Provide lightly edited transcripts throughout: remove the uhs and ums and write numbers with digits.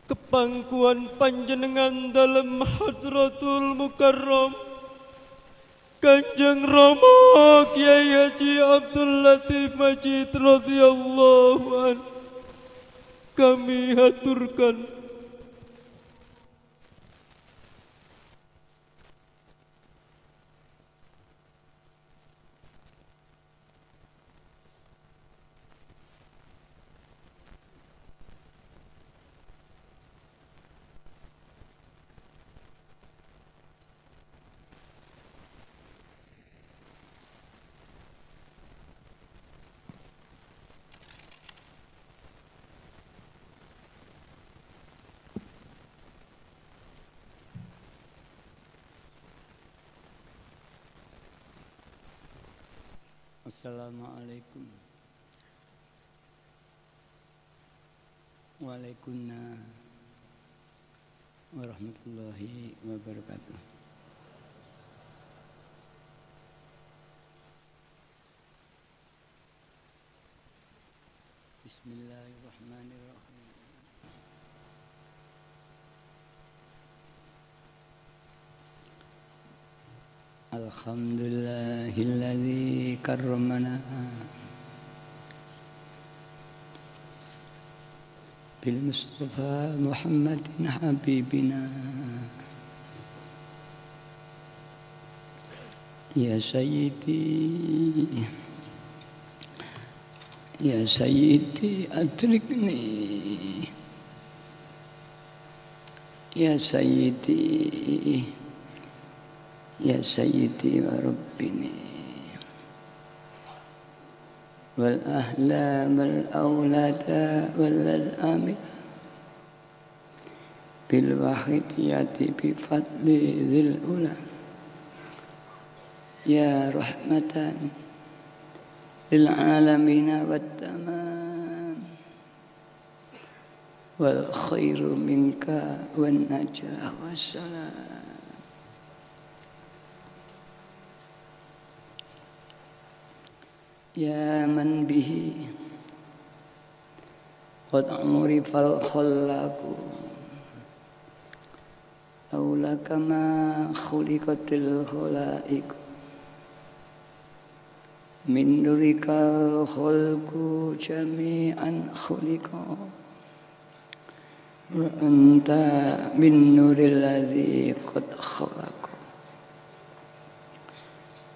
kepangkuan panjenengan dalam Hadratul Mukarram Kanjeng Rama Kyai Haji Abdul Latif Majid radhiyallahu an, kami haturkan Assalamualaikum Waalaikumsalam warahmatullahi wabarakatuh. Bismillahirrahmanirrahim. Alhamdulillahilladzi karramana bil Mustafa Muhammadin habibina ya sayyidi adrikni ya sayyidi wa rabbini wal ahlam al awlada wal amil bil wahidiyati bi fadli dzil ula ya rahmatan lil alamin wat tamam wal khairu minka wan najah wassalam. Ya man bihi qad urifal khallaqu laula kama khuliqatil khalaiq min nurikal khalqu jami'an khuliqa wa anta min nuril ladzi qad khalaqa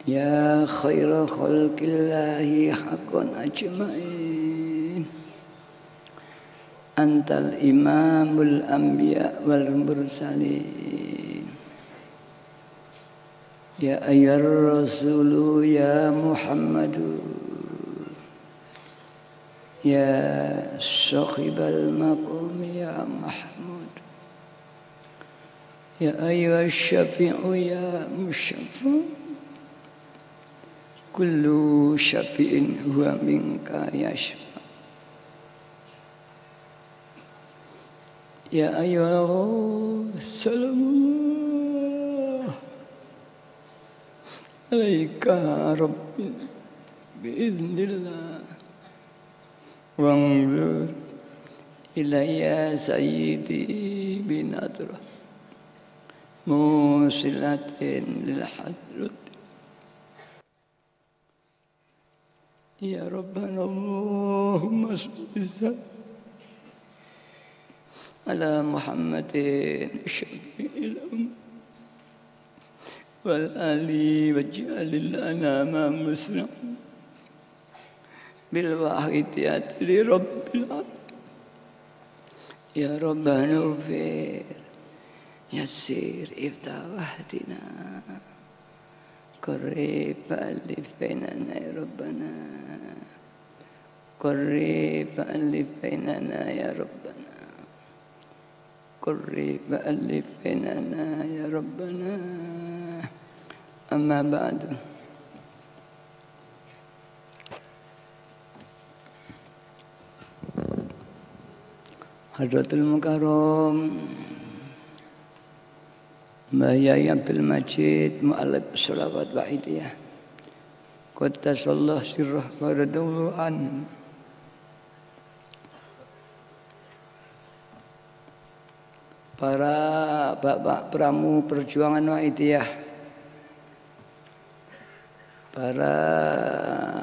ya khaira khalqillahi haqqan ajma'in antal imamul anbiya wal mursalin ya ayyar rasulu ya Muhammadu ya sahibal maqam ya Mahmud ya ayyuhash syafi'u ya musyaffa kullu syafi'in huwa minka yashfa ya ayyuhal salamu alaika rabbi biiznillah wanglur ilayya sayyidi binadra musilatin lil hadrat ya Rabbana Allahumma salli ala Muhammadin syafi'il ummah wal ali waj'alil anama muslim bil wahidiyati li rabbil alamin ya Rabbana ufir yassir iftah wahdina قريب ألف بيننا يا ربنا قريب ألف بيننا يا ربنا قريب ألف بيننا يا ربنا أما بعد Hadratul Mukarram Mbah Yai Abdul Majid Mu'alib Sholawat Wa'idiyah Qaddasallah sirrah wa radawu'an para bapak pramu perjuangan Muhammadiyah, para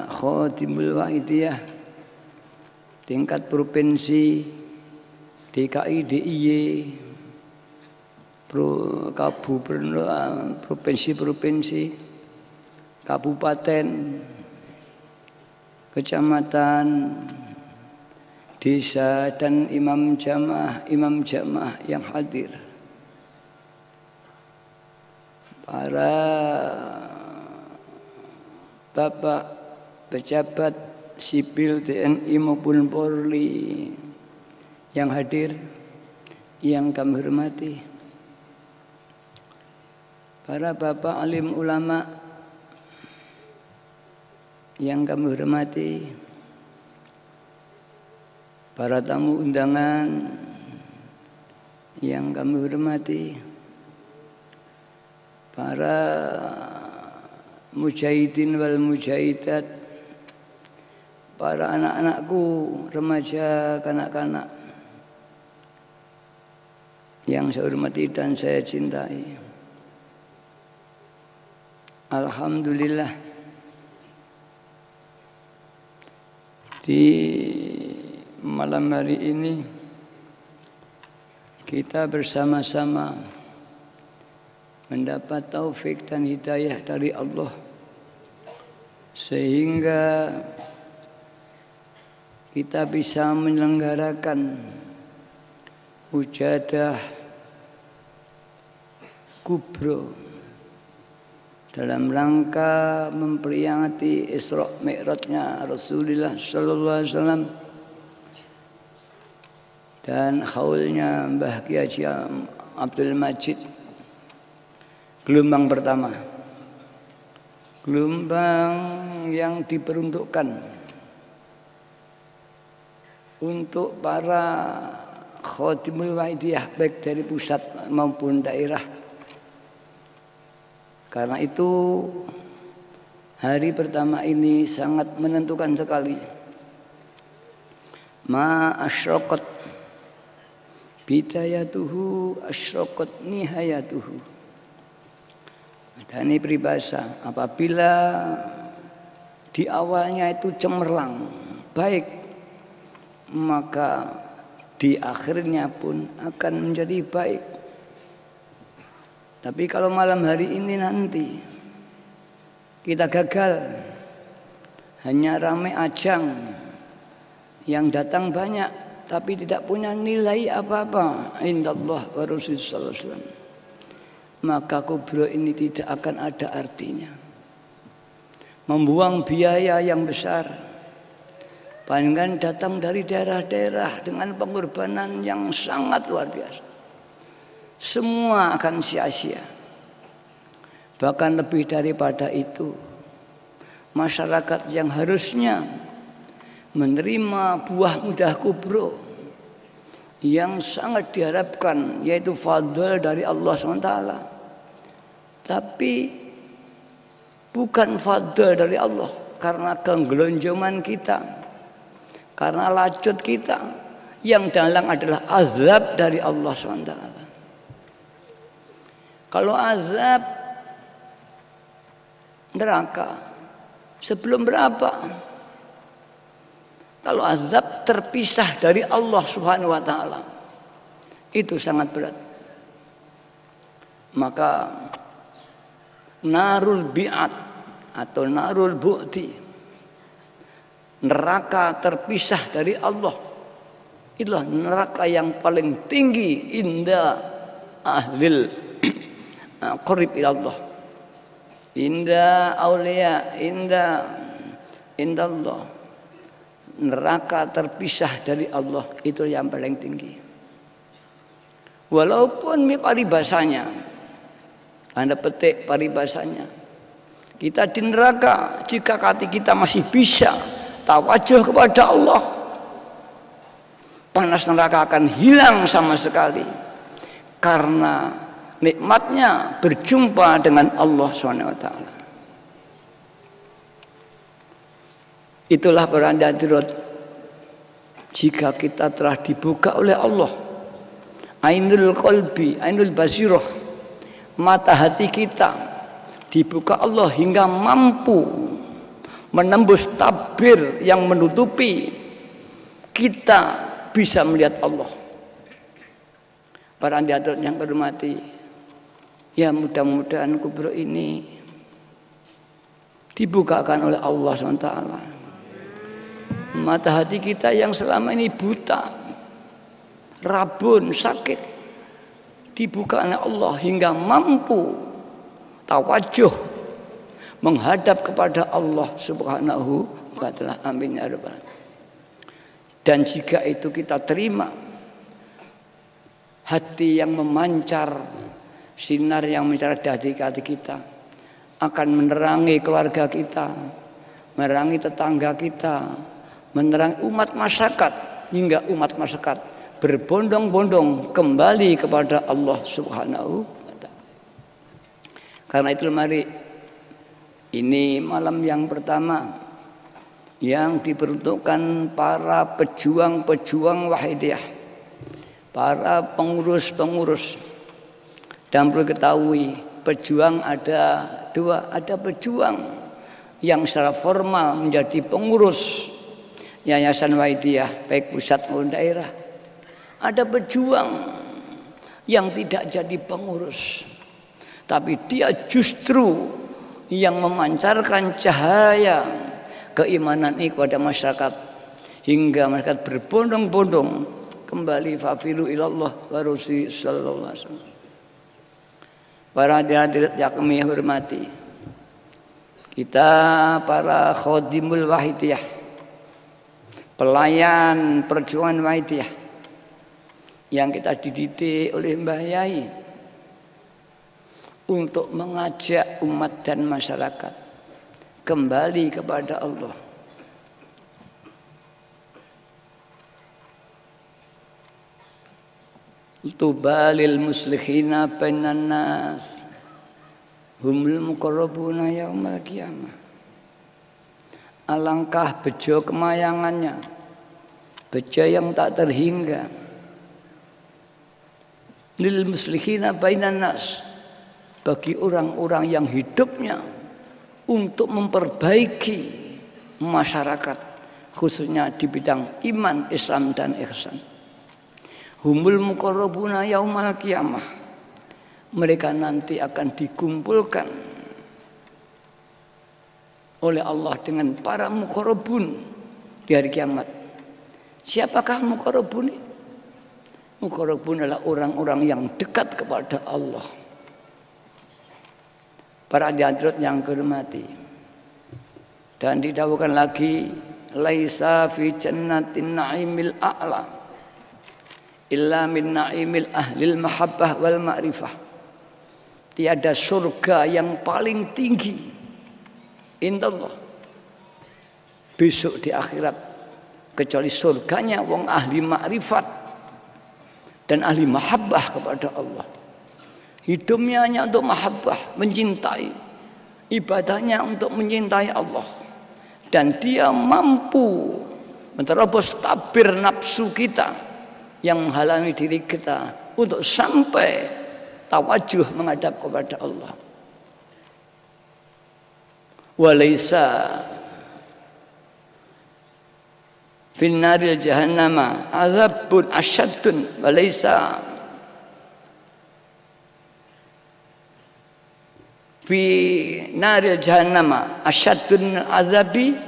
khodimul Muhammadiyah tingkat provinsi, DKI, DIY, provinsi-provinsi, kabupaten, kecamatan, desa, dan imam jamaah yang hadir, para bapak pejabat sipil TNI maupun Polri yang hadir, yang kami hormati, para bapak alim ulama yang kami hormati, para tamu undangan yang kami hormati, para mujahidin wal mujahidat, para anak-anakku, remaja, kanak-kanak yang saya hormati dan saya cintai. Alhamdulillah, di malam hari ini kita bersama-sama mendapat taufik dan hidayah dari Allah, sehingga kita bisa menyelenggarakan mujahadah kubro dalam rangka memperingati Isra Mi'rajnya Rasulullah sallallahu alaihi wasallam dan haulnya Mbah Kiai Haji Abdul Majid, gelombang pertama, gelombang yang diperuntukkan untuk para khodimul Muhammadiyah baik dari pusat maupun daerah. Karena itu hari pertama ini sangat menentukan sekali. Ma asyraqat bidayatuhu asyraqat nihayatuhu. Dan ini peribahasa, apabila di awalnya itu cemerlang baik, maka di akhirnya pun akan menjadi baik. Tapi kalau malam hari ini nanti kita gagal, hanya ramai ajang, yang datang banyak tapi tidak punya nilai apa-apa indallah wa rasulullah sallallahu alaihi wasallam, maka kubro ini tidak akan ada artinya. Membuang biaya yang besar, bahkan datang dari daerah-daerah dengan pengorbanan yang sangat luar biasa, semua akan sia-sia. Bahkan lebih daripada itu, masyarakat yang harusnya menerima buah mudah kubro yang sangat diharapkan, yaitu fadl dari Allah SWT, tapi bukan fadl dari Allah karena kegelonjongan kita, karena lacut kita, yang dalang adalah azab dari Allah SWT. Kalau azab neraka sebelum berapa? Kalau azab terpisah dari Allah Subhanahu wa taala, itu sangat berat. Maka narul bi'at atau narul bu'ti, neraka terpisah dari Allah, itulah neraka yang paling tinggi inda ahlil qarib ila Allah, inda aulia, inda Allah. Neraka terpisah dari Allah itu yang paling tinggi. Walaupun paribasanya, tanda petik paribasanya, kita di neraka jika hati kita masih bisa tawajuh kepada Allah, panas neraka akan hilang sama sekali karena nikmatnya berjumpa dengan Allah SWT. Itulah beranda dirot, jika kita telah dibuka oleh Allah Ainul qalbi, ainul basirah, mata hati kita dibuka Allah hingga mampu menembus tabir yang menutupi kita bisa melihat Allah. Para hadirin yang hormati, ya mudah-mudahan kubro ini dibukakan oleh Allah SWT. Mata hati kita yang selama ini buta, rabun, sakit, dibuka oleh Allah hingga mampu tawajuh menghadap kepada Allah Subhanahu wa ta'ala. Amin ya rabbal alamin. Dan jika itu kita terima, hati yang memancar, sinar yang mencerah di hati kita akan menerangi keluarga kita, menerangi tetangga kita, menerangi umat masyarakat, hingga umat masyarakat berbondong-bondong kembali kepada Allah Subhanahu wa ta'ala. Karena itu mari, ini malam yang pertama yang diperuntukkan para pejuang-pejuang wahidiyah, para pengurus-pengurus. Dan perlu ketahui, pejuang ada dua, ada pejuang yang secara formal menjadi pengurus Yayasan Wahidiyah baik pusat maupun daerah. Ada pejuang yang tidak jadi pengurus, tapi dia justru yang memancarkan cahaya keimanan ini kepada masyarakat, hingga masyarakat berbondong-bondong kembali fafiru ilallah wa rasul sallallahu alaihi wasallam. Para hadirin yang kami hormati, kita para khadimul wahidiyah, pelayan perjuangan wahidiyah yang kita dididik oleh Mbah Yai untuk mengajak umat dan masyarakat kembali kepada Allah. Tubalil muslihina bainan nas humul muqarrabuna yaumal qiyamah. Alangkah bejo kemayangannya, bejo yang tak terhingga. Lil muslihina bainan nas, bagi orang-orang yang hidupnya untuk memperbaiki masyarakat, khususnya di bidang iman, Islam dan ihsan. Humul muqarrabuna yaumal qiyamah, mereka nanti akan dikumpulkan oleh Allah dengan para muqarrabun di hari kiamat. Siapakah muqarrabun? Muqarrabun adalah orang-orang yang dekat kepada Allah. Para hadirin yang kehormati, dan didawuhkan lagi, laisa fi jannatin na'imil a'la illa min na'imil ahlil mahabbah wal ma'rifah. Tiada surga yang paling tinggi indallah besok di akhirat kecuali surganya wong ahli ma'rifat dan ahli mahabbah kepada Allah. Hidupnya hanya untuk mahabbah, mencintai, ibadahnya untuk mencintai Allah, dan dia mampu menerobos tabir nafsu kita yang menghalangi diri kita untuk sampai tawajuh menghadap kepada Allah. Walaysa fin naril jahannama azabun asyaddun walaysa fi naril jahannama asyaddun azabi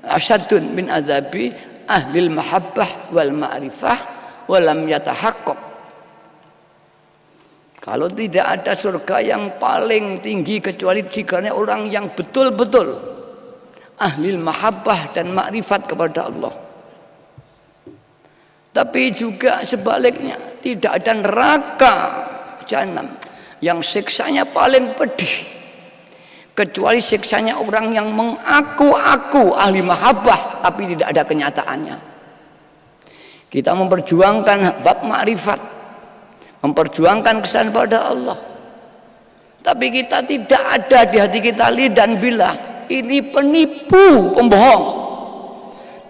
asyaddun min azabi ahlil mahabbah wal ma'rifah walam yatahaqqaq. Kalau tidak ada surga yang paling tinggi kecuali jikanya orang yang betul-betul ahli mahabbah dan makrifat kepada Allah. Tapi juga sebaliknya, tidak ada neraka jahanam yang siksanya paling pedih kecuali siksanya orang yang mengaku-aku ahli mahabbah tapi tidak ada kenyataannya. Kita memperjuangkan bab makrifat, memperjuangkan kesan pada Allah, tapi kita tidak ada di hati kita lidan billah, ini penipu, pembohong,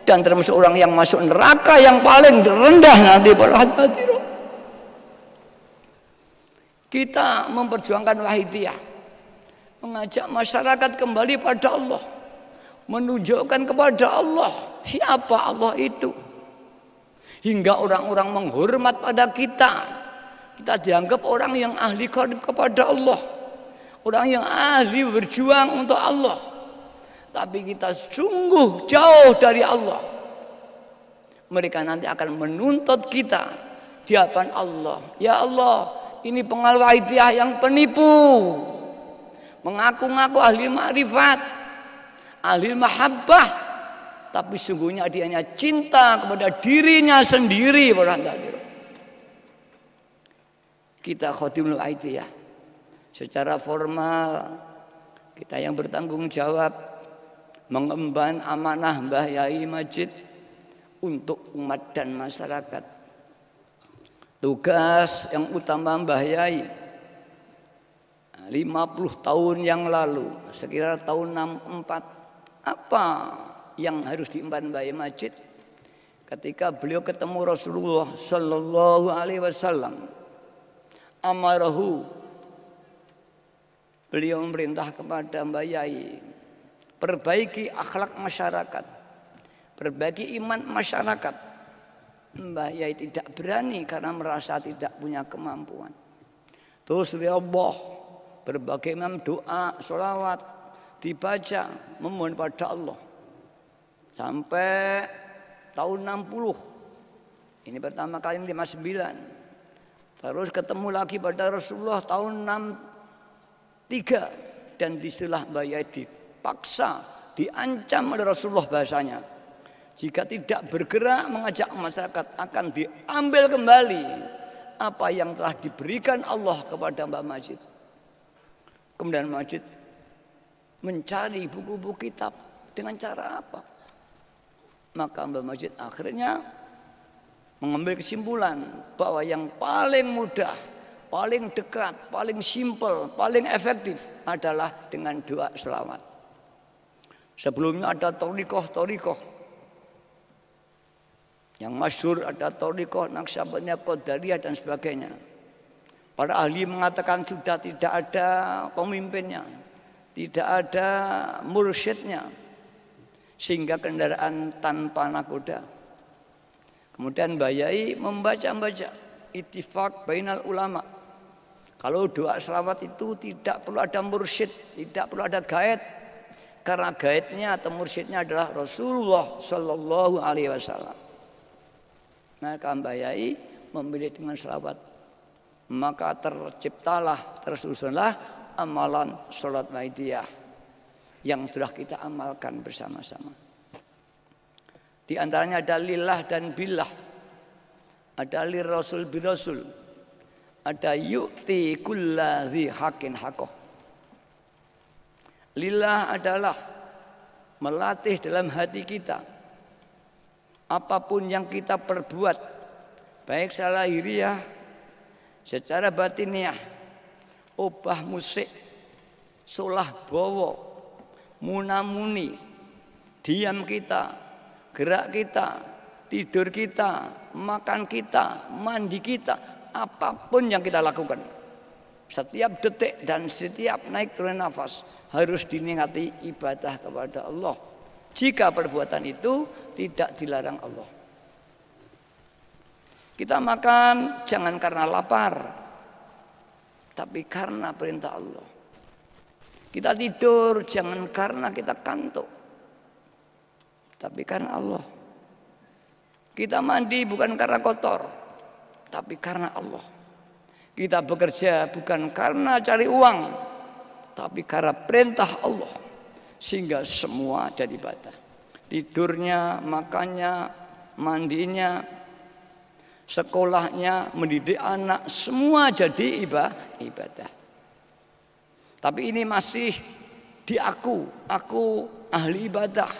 dan termasuk orang yang masuk neraka yang paling rendah nanti para hadirin. Kita memperjuangkan wahidiyah, mengajak masyarakat kembali pada Allah, menunjukkan kepada Allah siapa Allah itu, hingga orang-orang menghormat pada kita. Kita dianggap orang yang ahli kepada Allah, orang yang ahli berjuang untuk Allah, tapi kita sungguh jauh dari Allah. Mereka nanti akan menuntut kita di hadapan Allah. Ya Allah, ini pengawal wahidiyah yang penipu, mengaku-ngaku ahli makrifat, ahli mahabbah, tapi sungguhnya dia hanya cinta kepada dirinya sendiri. Kita Khotimul Wahidiyah secara formal, kita yang bertanggung jawab mengemban amanah Mbah Yai Majid untuk umat dan masyarakat. Tugas yang utama Mbah Yai 50 tahun yang lalu, sekira tahun 64, apa yang harus diemban Mbah Yai Majid ketika beliau ketemu Rasulullah Sallallahu Alaihi Wasallam? Amarahu, beliau memerintah kepada Mbah Yai, perbaiki akhlak masyarakat, perbaiki iman masyarakat. Mbah Yai tidak berani karena merasa tidak punya kemampuan. Terus Allah, berbagai macam doa, sholawat dibaca, memohon pada Allah. Sampai tahun 60, ini pertama kali 59. Terus ketemu lagi pada Rasulullah tahun 63. Dan istilah Mbah Yai dipaksa, diancam oleh Rasulullah bahasanya, jika tidak bergerak mengajak masyarakat akan diambil kembali apa yang telah diberikan Allah kepada Mbah Majid. Kemudian Majid mencari buku-buku kitab dengan cara apa? Maka Mbah Majid akhirnya mengambil kesimpulan bahwa yang paling mudah, paling dekat, paling simpel, paling efektif adalah dengan doa selawat. Sebelumnya ada torikoh yang masyhur, ada torikoh Naqsyabandiyah, Qadariyah dan sebagainya. Para ahli mengatakan sudah tidak ada pemimpinnya, tidak ada mursyidnya, sehingga kendaraan tanpa nakoda. Kemudian Mbah Yai membaca ittifaq bainal ulama. Kalau doa selawat itu tidak perlu ada mursyid, tidak perlu ada gaib, karena gaibnya atau mursyidnya adalah Rasulullah Sallallahu Alaihi Wasallam. Maka Mbah Yai memilih dengan selawat, maka tersusunlah amalan sholat wahidiyah yang telah kita amalkan bersama-sama. Di antaranya ada lillah dan billah, ada lir rasul birasul, ada yu'ti kulla dzi haqqin haqqah. Lillah adalah melatih dalam hati kita, apapun yang kita perbuat, baik secara lahiriah, secara batiniah, obah musik, solah bowo, munamuni, diam kita, gerak kita, tidur kita, makan kita, mandi kita, apapun yang kita lakukan, setiap detik dan setiap naik turun nafas harus dinikmati ibadah kepada Allah. Jika perbuatan itu tidak dilarang Allah. Kita makan jangan karena lapar, tapi karena perintah Allah. Kita tidur jangan karena kita kantuk, tapi karena Allah. Kita mandi bukan karena kotor, tapi karena Allah. Kita bekerja bukan karena cari uang, tapi karena perintah Allah. Sehingga semua jadi ibadah. Tidurnya, makannya, mandinya, sekolahnya, mendidik anak, semua jadi ibadah. Tapi ini masih di aku ahli ibadah,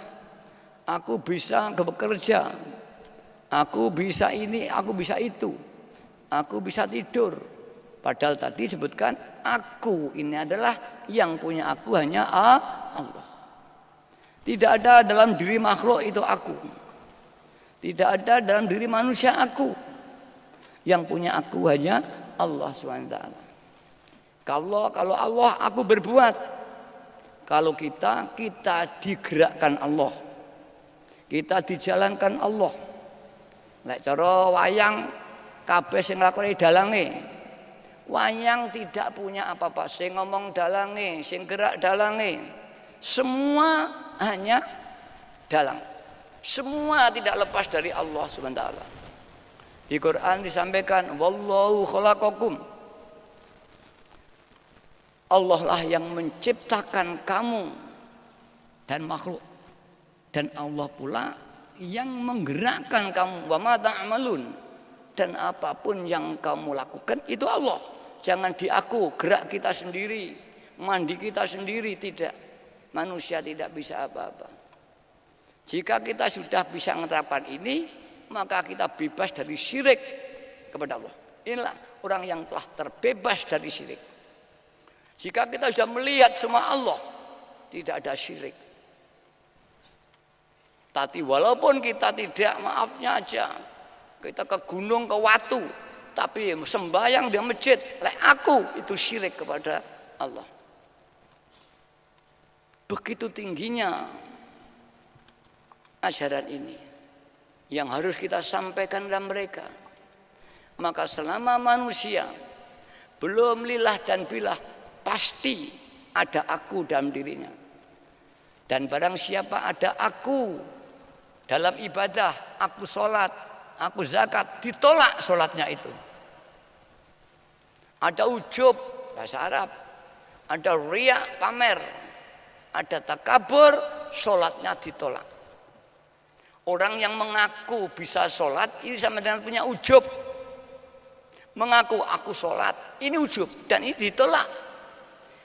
aku bisa bekerja, aku bisa ini, aku bisa itu, aku bisa tidur. Padahal tadi disebutkan aku ini adalah yang punya aku hanya Allah. Tidak ada dalam diri makhluk itu aku. Tidak ada dalam diri manusia aku. Yang punya aku hanya Allah SWT. Kalau Allah aku berbuat. Kalau kita digerakkan Allah. Kita dijalankan Allah. Lek cara wayang kabeh sing nglakoni dalange. Wayang tidak punya apa-apa, sing ngomong dalange, sing gerak dalange. Semua hanya dalang. Semua tidak lepas dari Allah Subhanahu wa taala. Di Quran disampaikan wallahu khalaqakum. Allah lah yang menciptakan kamu dan makhluk, dan Allah pula yang menggerakkan kamu. Wa ma ta'malun, dan apapun yang kamu lakukan itu Allah. Jangan diaku gerak kita sendiri, mandi kita sendiri, tidak. Manusia tidak bisa apa-apa. Jika kita sudah bisa menerapkan ini, maka kita bebas dari syirik kepada Allah. Inilah orang yang telah terbebas dari syirik. Jika kita sudah melihat semua Allah, tidak ada syirik. Tapi walaupun kita tidak, maafnya aja, kita ke gunung, ke watu, tapi sembahyang di masjid, lek aku, itu syirik kepada Allah. Begitu tingginya ajaran ini yang harus kita sampaikan kepada mereka. Maka selama manusia belum lillah dan billah, pasti ada aku dalam dirinya. Dan barang siapa ada aku dalam ibadah, aku sholat, aku zakat, ditolak sholatnya itu. Ada ujub, bahasa Arab. Ada riya, pamer. Ada takabur, sholatnya ditolak. Orang yang mengaku bisa sholat, ini sama dengan punya ujub. Mengaku aku sholat, ini ujub, dan ini ditolak.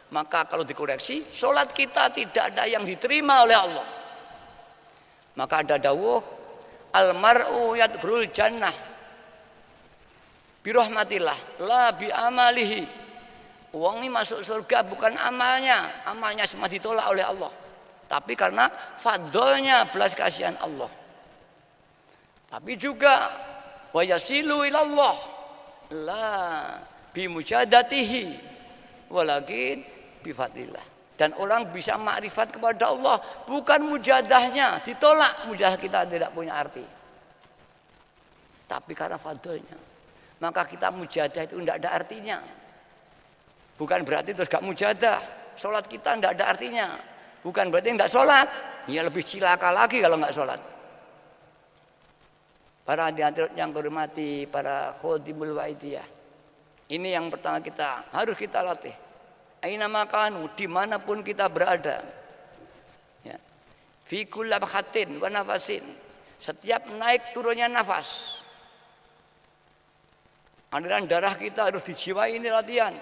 Maka kalau dikoreksi, sholat kita tidak ada yang diterima oleh Allah. Maka ada dawuh, almar'u yadkhulul jannah birahmatillah la bi amalihi. Wong ini masuk surga bukan amalnya, amalnya semua ditolak oleh Allah, tapi karena fadlnya, belas kasihan Allah. Tapi juga wa yasilu ilallah la bi mujadatihi walakin bi fadlillah. Dan orang bisa makrifat kepada Allah bukan mujadahnya, ditolak. Mujadah kita tidak punya arti, tapi karena fadlnya. Maka kita mujadah itu tidak ada artinya. Bukan berarti terus gak mujadah. Sholat kita tidak ada artinya. Bukan berarti tidak sholat. Ya lebih cilaka lagi kalau nggak sholat. Para hadirin yang hormati, para khodimul wa'idiyah, ini yang pertama kita harus kita latih. Aina makanu, dimanapun kita berada. Ya. Fi kulli labhatin wa nafasin. Setiap naik turunnya nafas. Aliran darah kita harus dijiwai, ini latihan.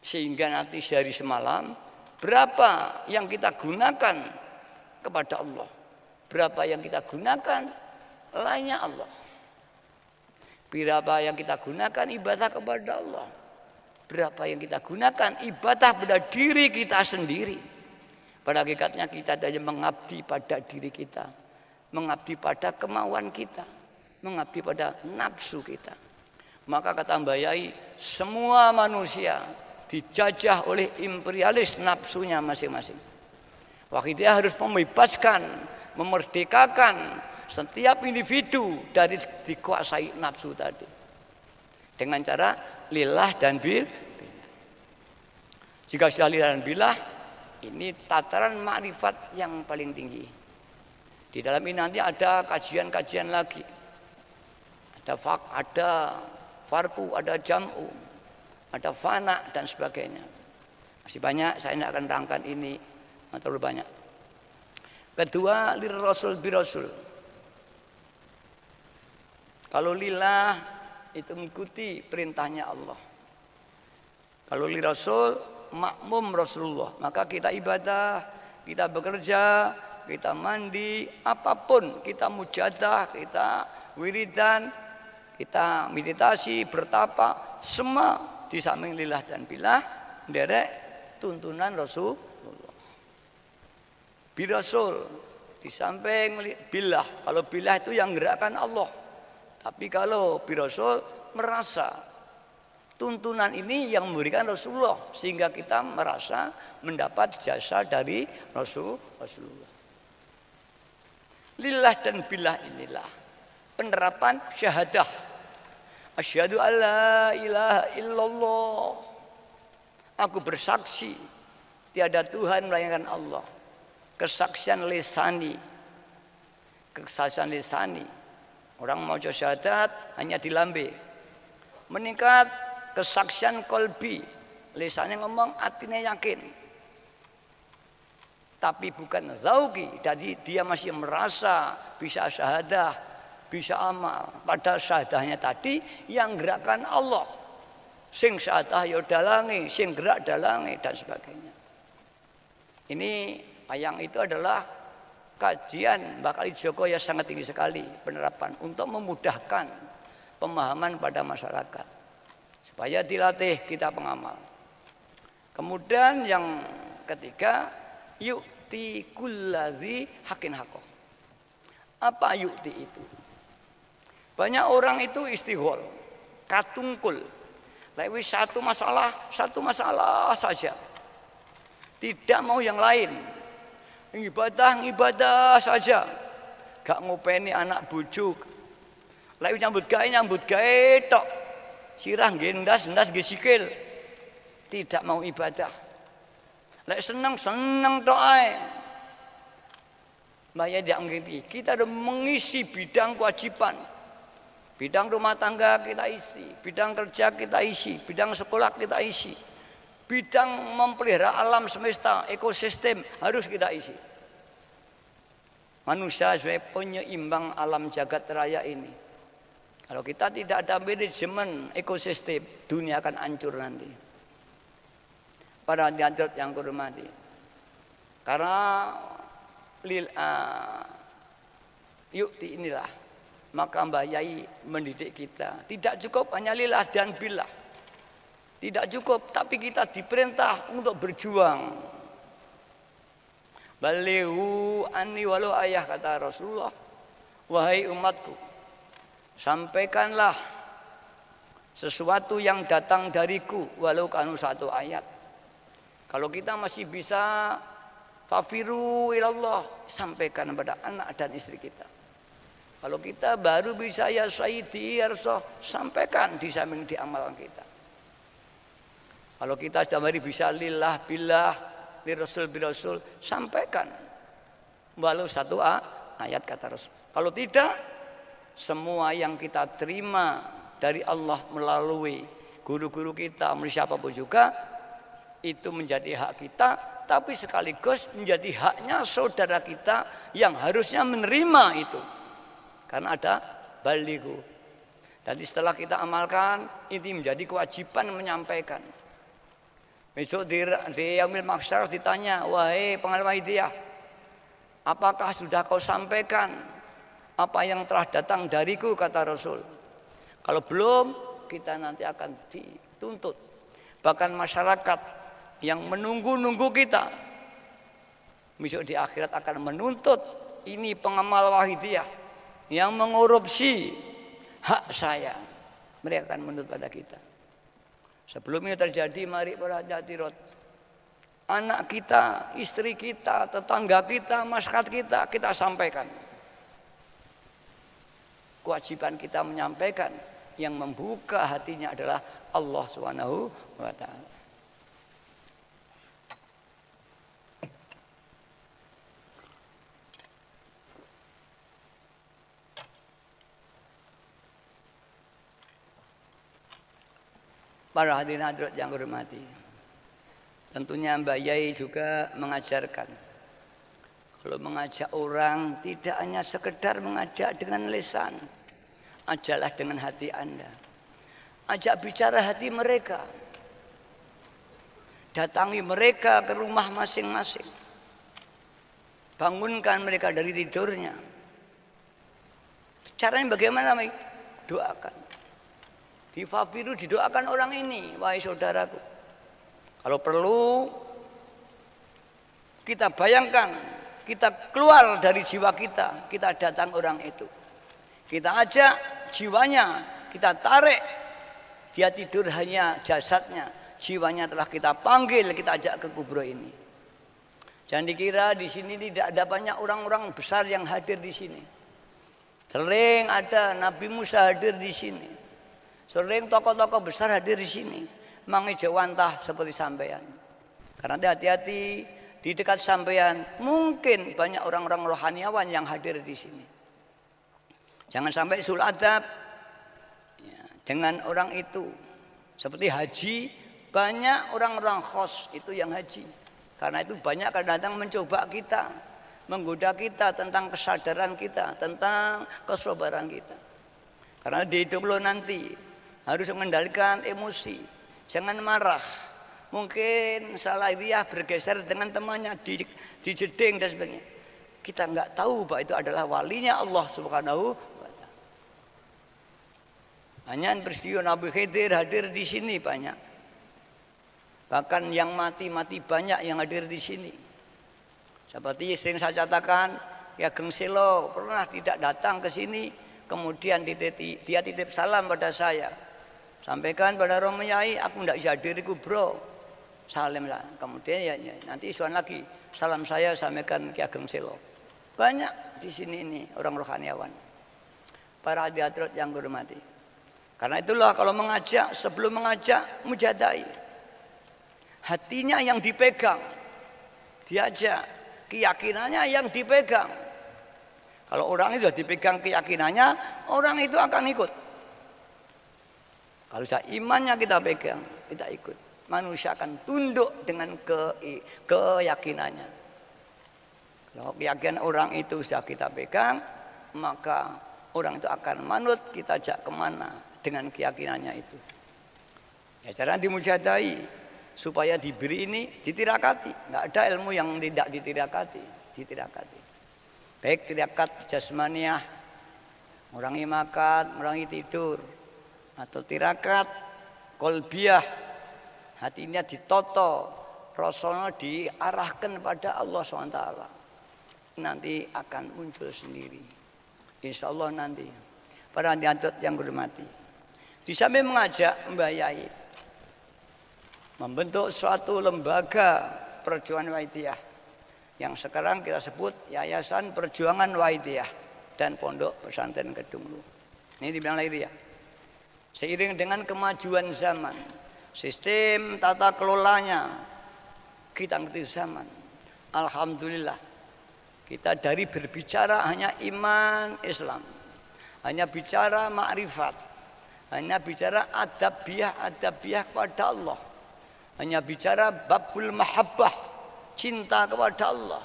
Sehingga nanti sehari semalam berapa yang kita gunakan kepada Allah, berapa yang kita gunakan lainnya Allah, berapa yang kita gunakan ibadah kepada Allah, berapa yang kita gunakan ibadah pada diri kita sendiri. Pada hakikatnya kita hanya mengabdi pada diri kita, mengabdi pada kemauan kita, mengabdi pada nafsu kita. Maka kata Mbak Yai, semua manusia dijajah oleh imperialis nafsunya masing-masing. Waktu dia harus membebaskan, memerdekakan setiap individu dari dikuasai nafsu tadi dengan cara lillah dan billah. Jika sudah lillah dan billah, ini tataran makrifat yang paling tinggi. Di dalam ini nanti ada kajian-kajian lagi, ada farku, ada jam'u, ada fana dan sebagainya. Masih banyak, saya tidak akan rangkan ini, terlalu banyak. Kedua, lir rasul bi rasul. Kalau lillah itu mengikuti perintahnya Allah. Kalau li rasul makmum Rasulullah, maka kita ibadah, kita bekerja, kita mandi, apapun, kita mujadah, kita wiridan, kita meditasi, bertapa, semua di samping lillah dan billah, derek tuntunan Rasulullah. Birasul di samping billah. Kalau billah itu yang gerakkan Allah, tapi kalau birasul merasa tuntunan ini yang memberikan Rasulullah, sehingga kita merasa mendapat jasa dari Rasulullah. Lillah dan billah inilah penerapan syahadah. Asyhadu alla ilaha illallah. Aku bersaksi tiada Tuhan melainkan Allah. Kesaksian lisani. Kesaksian lisani. Orang mau syahadat hanya di lambe. Meningkat kesaksian kolbi. Lisannya ngomong, hatinya yakin. Tapi bukan zauqi. Jadi dia masih merasa bisa syahadah, bisa amal. Pada syahadahnya tadi yang gerakan Allah. Sing syahadah ya dalangi, sing gerak dalangi dan sebagainya. Ini yang itu adalah kajian Mbak Khalid Joko yang sangat tinggi sekali penerapan untuk memudahkan pemahaman pada masyarakat supaya dilatih kita pengamal. Kemudian yang ketiga, yu'ti kulladzi haqqin haqqo. Apa yu'ti itu? Banyak orang itu istighol, katungkul. Lewat satu masalah saja. Tidak mau yang lain. Ibadah saja. Gak ngopeni anak bojo. Lewat nyambut gawe tok. Sirah ngendas gesikil. Tidak mau ibadah. Lek seneng tok ae. Mbaya dianggap kita sudah mengisi bidang kewajiban. Bidang rumah tangga kita isi, bidang kerja kita isi, bidang sekolah kita isi, bidang memelihara alam semesta, ekosistem harus kita isi. Manusia sebagai penyeimbang alam jagat raya ini. Kalau kita tidak ada manajemen ekosistem, dunia akan hancur nanti. Para hadirat yang kurmati, karena yukti inilah. Maka Mbah Yai mendidik kita. Tidak cukup hanya lillah dan billah. Tidak cukup, tapi kita diperintah untuk berjuang. Balighu anni walau ayah, kata Rasulullah. Wahai umatku, sampaikanlah sesuatu yang datang dariku walau kanu satu ayat. Kalau kita masih bisa fafiru ilallah, sampaikan kepada anak dan istri kita. Kalau kita baru bisa ya sayyidi ya Rasul, sampaikan di samping di amalan kita. Kalau kita sudah baru bisa lillah billah li rasul bi rasul, sampaikan walau satu ayat, kata Rasul. Kalau tidak, semua yang kita terima dari Allah melalui guru-guru kita, melalui siapapun juga, itu menjadi hak kita, tapi sekaligus menjadi haknya saudara kita yang harusnya menerima itu. Karena ada balighu. Dan setelah kita amalkan, ini menjadi kewajiban menyampaikan. Besok di yaumil mahsyar ditanya, wahai pengamal hidayah, apakah sudah kau sampaikan apa yang telah datang dariku, kata Rasul. Kalau belum, kita nanti akan dituntut. Bahkan masyarakat yang menunggu-nunggu kita, besok di akhirat akan menuntut, ini pengamal wahidiyah yang mengorupsi hak saya, mereka akan menuntut pada kita. Sebelum ini terjadi, mari para hadirat, anak kita, istri kita, tetangga kita, masyarakat kita sampaikan. Kewajiban kita menyampaikan, yang membuka hatinya adalah Allah Subhanahu wa ta'ala. Para hadirin hadirat yang hormati, tentunya Mbak Yai juga mengajarkan, kalau mengajak orang tidak hanya sekedar mengajak dengan lisan, ajaklah dengan hati Anda, ajak bicara hati mereka, datangi mereka ke rumah masing-masing, bangunkan mereka dari tidurnya. Caranya bagaimana? Doakan. Di fafiru, didoakan orang ini, wahai saudaraku. Kalau perlu kita bayangkan, kita keluar dari jiwa kita datang orang itu. Kita ajak jiwanya, kita tarik, dia tidur hanya jasadnya, jiwanya telah kita panggil, kita ajak ke kubur ini. Jangan dikira di sini tidak ada banyak orang-orang besar yang hadir di sini. Sering ada Nabi Musa hadir di sini. Sering tokoh-tokoh besar hadir di sini. Mangi jawantah seperti sampean. Karena hati-hati di dekat sampean mungkin banyak orang-orang rohaniawan yang hadir di sini. Jangan sampai sul adab ya, dengan orang itu. Seperti haji, banyak orang-orang khos itu yang haji. Karena itu banyak kadang-kadang mencoba kita, menggoda kita tentang kesadaran kita, tentang kesabaran kita. Karena di hidup lo nanti harus mengendalikan emosi, jangan marah. Mungkin salah dia bergeser dengan temannya di jeding dan sebagainya. Kita nggak tahu bahwa itu adalah walinya Allah Subhanahu wa Ta'ala. Hanya peristiwa Nabi Khidir hadir di sini banyak. Bahkan yang mati-mati banyak yang hadir di sini. Seperti sering saya katakan, ya Geng Selo pernah tidak datang ke sini, kemudian dia titip salam pada saya. Sampaikan pada Romo Yai, aku tidak bisa hadir bro. Salam lah. Kemudian ya nanti isuan lagi, salam saya sampaikan Ki Ageng Selo. Banyak di sini ini orang rohaniawan. Para hadirat yang hormati. Karena itulah kalau mengajak, sebelum mengajak mujadai. Hatinya yang dipegang, diajak. Keyakinannya yang dipegang. Kalau orang itu sudah dipegang keyakinannya, orang itu akan ikut. Kalau imannya kita pegang, kita ikut. Manusia akan tunduk dengan keyakinannya. Kalau keyakinan orang itu sudah kita pegang, maka orang itu akan manut, kita ajak kemana dengan keyakinannya itu. Ya, cara dimujadai supaya diberi ini ditirakati. Nggak ada ilmu yang tidak ditirakati. Baik tirakat jasmaniah, mengurangi makan, mengurangi tidur, atau tirakat kolbiah, hatinya ditoto, rasanya diarahkan pada Allah SWT. Nanti akan muncul sendiri. Insya Allah nanti. Para hadirat yang hormati. Di samping mengajak Mbah Yai membentuk suatu lembaga perjuangan Wahidiyah yang sekarang kita sebut Yayasan Perjuangan Wahidiyah dan Pondok Pesantren Kedunglu. Ini dibilang lahiriah. Seiring dengan kemajuan zaman, sistem tata kelolanya kita ngerti zaman. Alhamdulillah kita dari berbicara hanya iman Islam, hanya bicara makrifat, hanya bicara adabiyah kepada Allah, hanya bicara babul mahabbah, cinta kepada Allah.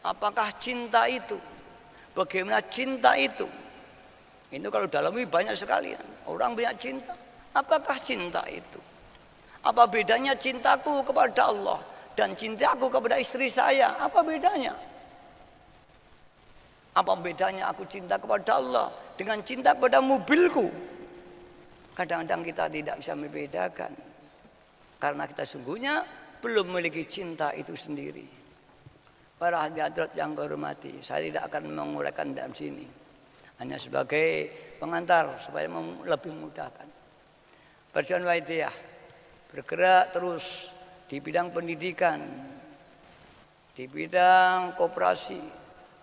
Apakah cinta itu? Bagaimana cinta itu? Itu kalau dalami banyak sekali. Orang banyak cinta. Apakah cinta itu? Apa bedanya cintaku kepada Allah dan cintaku kepada istri saya? Apa bedanya? Apa bedanya aku cinta kepada Allah dengan cinta kepada mobilku? Kadang-kadang kita tidak bisa membedakan. Karena kita sungguhnya belum memiliki cinta itu sendiri. Para hadirat yang kehormati, saya tidak akan menguraikan dalam sini. Hanya sebagai pengantar supaya lebih memudahkan. Perjuangan Wahidiyah bergerak terus di bidang pendidikan, di bidang koperasi,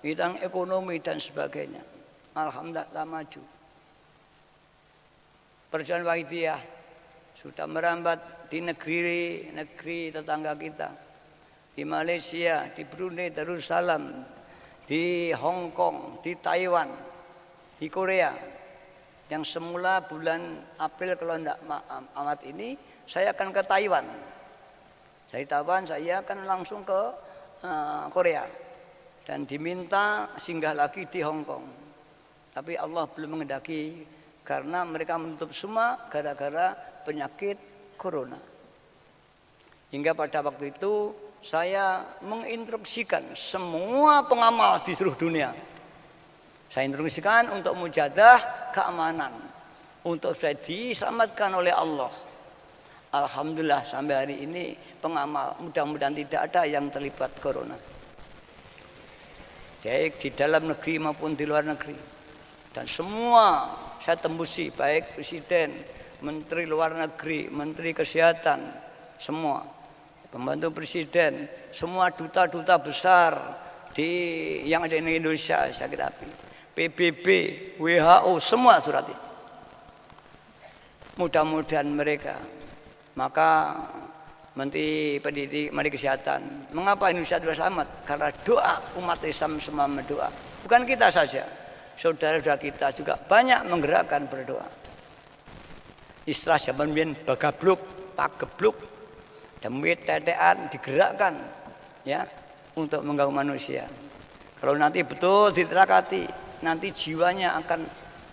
bidang ekonomi dan sebagainya. Alhamdulillah maju. Perjuangan Wahidiyah sudah merambat di negeri tetangga kita, di Malaysia, di Brunei Darussalam, di Hong Kong, di Taiwan, di Korea. Yang semula bulan April kalau tidak amat ini saya akan ke Taiwan. Dari Taiwan saya akan langsung ke Korea dan diminta singgah lagi di Hong Kong. Tapi Allah belum menghendaki karena mereka menutup semua gara-gara penyakit corona. Hingga pada waktu itu saya menginstruksikan semua pengamal di seluruh dunia. Saya instruksikan untuk mujadah keamanan, untuk saya diselamatkan oleh Allah. Alhamdulillah sampai hari ini pengamal mudah-mudahan tidak ada yang terlibat corona. Baik di dalam negeri maupun di luar negeri. Dan semua saya tembusi, baik presiden, menteri luar negeri, menteri kesehatan, semua pembantu presiden, semua duta-duta besar yang ada di Indonesia, saya kira PBB, WHO, semua surati. Mudah-mudahan mereka, maka Menteri Pendidik, Menteri Kesehatan, mengapa Indonesia sudah selamat? Karena doa umat Islam semua berdoa. Bukan kita saja, saudara-saudara kita juga banyak menggerakkan berdoa. Istilah zaman biyen bagabluk, pagebluk, demit tetean digerakkan ya untuk mengganggu manusia. Kalau nanti betul diterakati, nanti jiwanya akan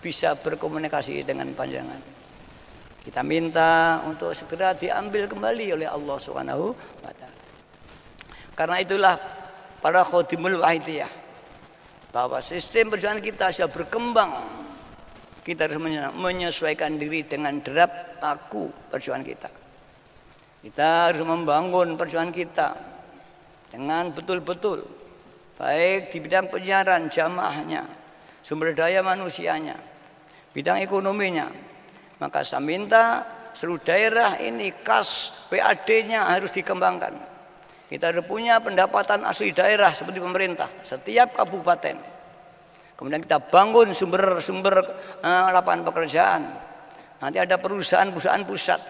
bisa berkomunikasi dengan panjangan. Kita minta untuk segera diambil kembali oleh Allah Subhanahu wa taala. Karena itulah para khodimul wahidiyah, bahwa sistem perjuangan kita sudah berkembang. Kita harus menyesuaikan diri dengan derap laku perjuangan kita. Kita harus membangun perjuangan kita dengan betul-betul, baik di bidang penyiaran jamaahnya, sumber daya manusianya, bidang ekonominya. Maka saya minta seluruh daerah ini kas PAD-nya harus dikembangkan. Kita harus punya pendapatan asli daerah seperti pemerintah, setiap kabupaten. Kemudian kita bangun sumber-sumber lapangan pekerjaan. Nanti ada perusahaan-perusahaan pusat,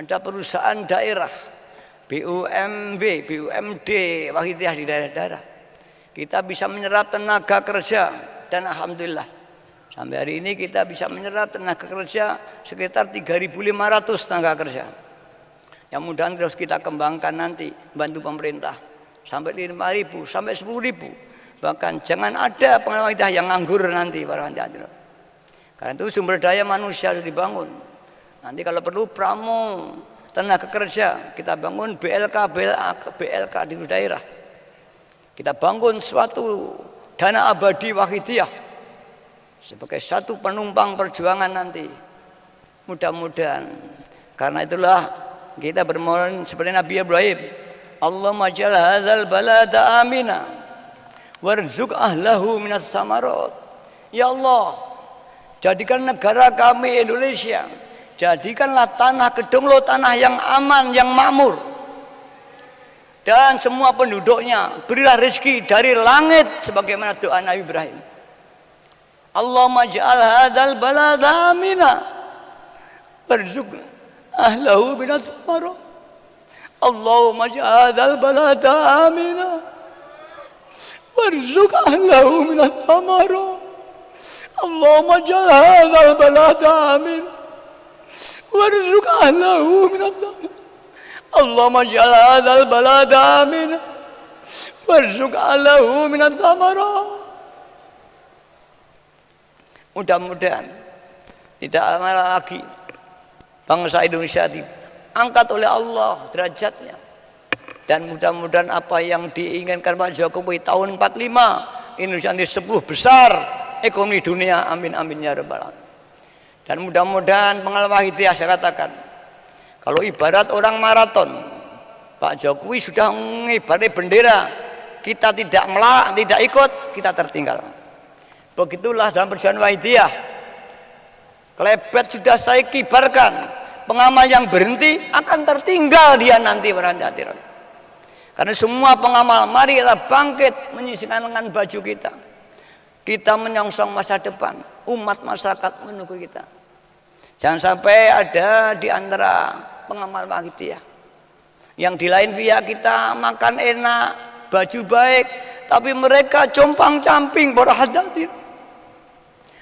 ada perusahaan daerah, BUMD, BUMD, wahidiyah di daerah-daerah. Kita bisa menyerap tenaga kerja dan alhamdulillah sampai hari ini kita bisa menyerap tenaga kerja sekitar 3.500 tenaga kerja. Yang mudah terus kita kembangkan nanti, bantu pemerintah sampai 5.000, sampai 10.000. Bahkan jangan ada pengalaman yang nganggur nanti para hadirin. Karena itu sumber daya manusia harus dibangun. Nanti kalau perlu pramu tenaga kerja, kita bangun BLK di daerah. Kita bangun suatu dana abadi wahidiyah sebagai satu penumpang perjuangan nanti. Mudah-mudahan. Karena itulah kita bermohon seperti Nabi Ibrahim, Allahumma ja'al hadzal balada amina warzuq ahlahu minas samarat. Ya Allah, jadikan negara kami Indonesia, jadikanlah tanah Kedunglo tanah yang aman, yang makmur, dan semua penduduknya berilah rezeki dari langit sebagaimana doa Nabi Ibrahim. Allahumma ja'al hadzal balada amina warzuq ahlahu minas samarat. Allahumma ja'al hadzal balada amina warzuq ahlahu minas samarat. Allahumma ja'al hadzal balada amina warzuq ahlahu minas samarat. Allahumma ja'al hadzal balada amina warzuq ahlahu minas samarat. Mudah-mudahan tidak lama lagi bangsa Indonesia diangkat oleh Allah derajatnya, dan mudah-mudahan apa yang diinginkan Pak Jokowi tahun 45 Indonesia ini 10 besar ekonomi dunia, amin amin ya rabbal alamin. Dan mudah-mudahan pengalaman wahidiyah saya katakan, kalau ibarat orang maraton, Pak Jokowi sudah mengibarkan bendera, kita tidak ikut, kita tertinggal. Begitulah dalam perjalanan wahidiyah. Kelebet sudah saya kibarkan, pengamal yang berhenti akan tertinggal dia nanti berhati-hati. Karena semua pengamal, mari kita bangkit menyisihkan lengan baju kita. Kita menyongsong masa depan, umat masyarakat menunggu kita. Jangan sampai ada di antara pengamal wahidiyah yang di lain pihak kita makan enak, baju baik, tapi mereka compang-camping berhati-hati.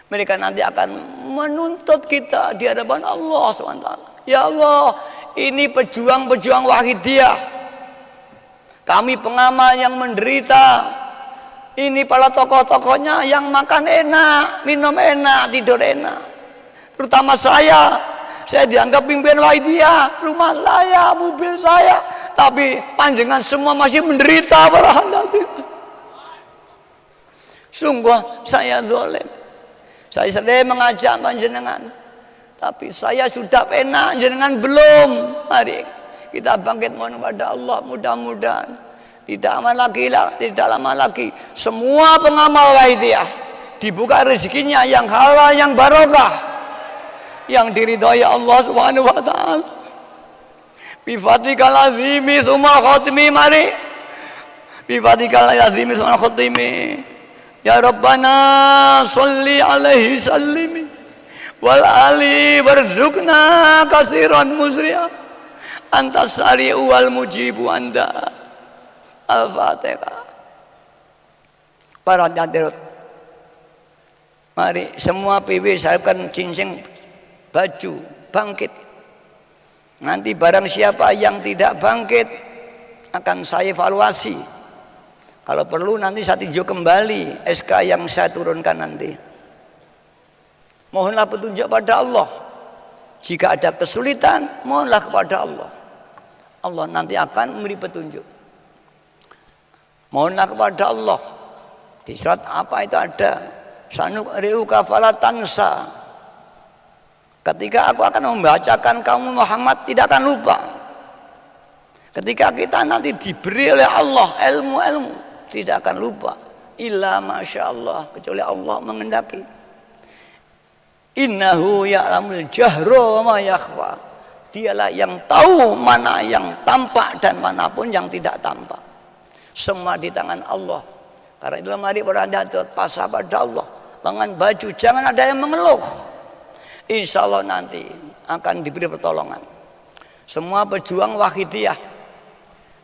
Mereka nanti akan menuntut kita di hadapan Allah SWT. Ya Allah, ini pejuang-pejuang wahidiyah, kami pengamal yang menderita. Ini para tokoh-tokohnya yang makan enak, minum enak, tidur enak. Terutama saya dianggap pimpinan wahidiyah, rumah saya, mobil saya, tapi panjenengan semua masih menderita para hadirin. Sungguh saya zalim. Saya sering mengajak panjenengan, tapi saya sudah enak, jenengan belum. Mari kita bangkit mohon kepada Allah, mudah-mudahan tidak lama lagi semua pengamal wahidiyah dibuka rezekinya yang halal, yang barokah, yang diridhoi Allah Subhanahu wa taala. Bi fadlikal azimi summa khatimi, mari bi fadlikal azimi summa khatimi. Ya Rabbana sholli alaihi sallimi wal ali warzuqna kasiran musri'a antas sari'u wal mujibu anda. Al-Fatihah. Para hadirin, mari semua PW siapkan cincin baju bangkit. Nanti barang siapa yang tidak bangkit akan saya evaluasi. Kalau perlu nanti saya tinjau kembali SK yang saya turunkan nanti. Mohonlah petunjuk pada Allah. Jika ada kesulitan, mohonlah kepada Allah. Allah nanti akan memberi petunjuk. Mohonlah kepada Allah. Di surat apa itu ada? Sanuqri'uka fala tansa. Ketika aku akan membacakan kamu Muhammad tidak akan lupa. Ketika kita nanti diberi oleh Allah ilmu-ilmu tidak akan lupa. Illa masya Allah, kecuali Allah mengendaki. Innahu ya'lamul jahra wa ma yakhfa. Dialah yang tahu mana yang tampak dan manapun yang tidak tampak. Semua di tangan Allah. Karena itu mari berada pasrah pada Allah. Lengan baju jangan ada yang mengeluh. Insya Allah nanti akan diberi pertolongan. Semua pejuang Wahidiyah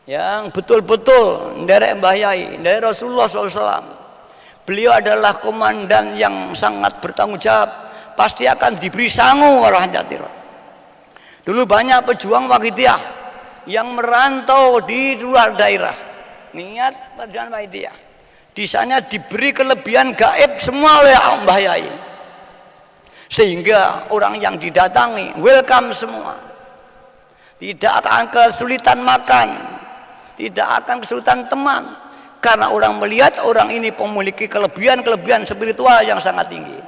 yang betul-betul nderek Mbah Yai, nderek Rasulullah SAW. Beliau adalah komandan yang sangat bertanggung jawab. Pasti akan diberi sangu warahmatullahi. Dulu banyak pejuang Wahidiyah yang merantau di luar daerah. Niat perjalanan Wahidiyah. Di sana diberi kelebihan gaib semua oleh Mbah Yai. Sehingga orang yang didatangi welcome semua. Tidak akan kesulitan makan, tidak akan kesulitan teman, karena orang melihat orang ini memiliki kelebihan-kelebihan spiritual yang sangat tinggi.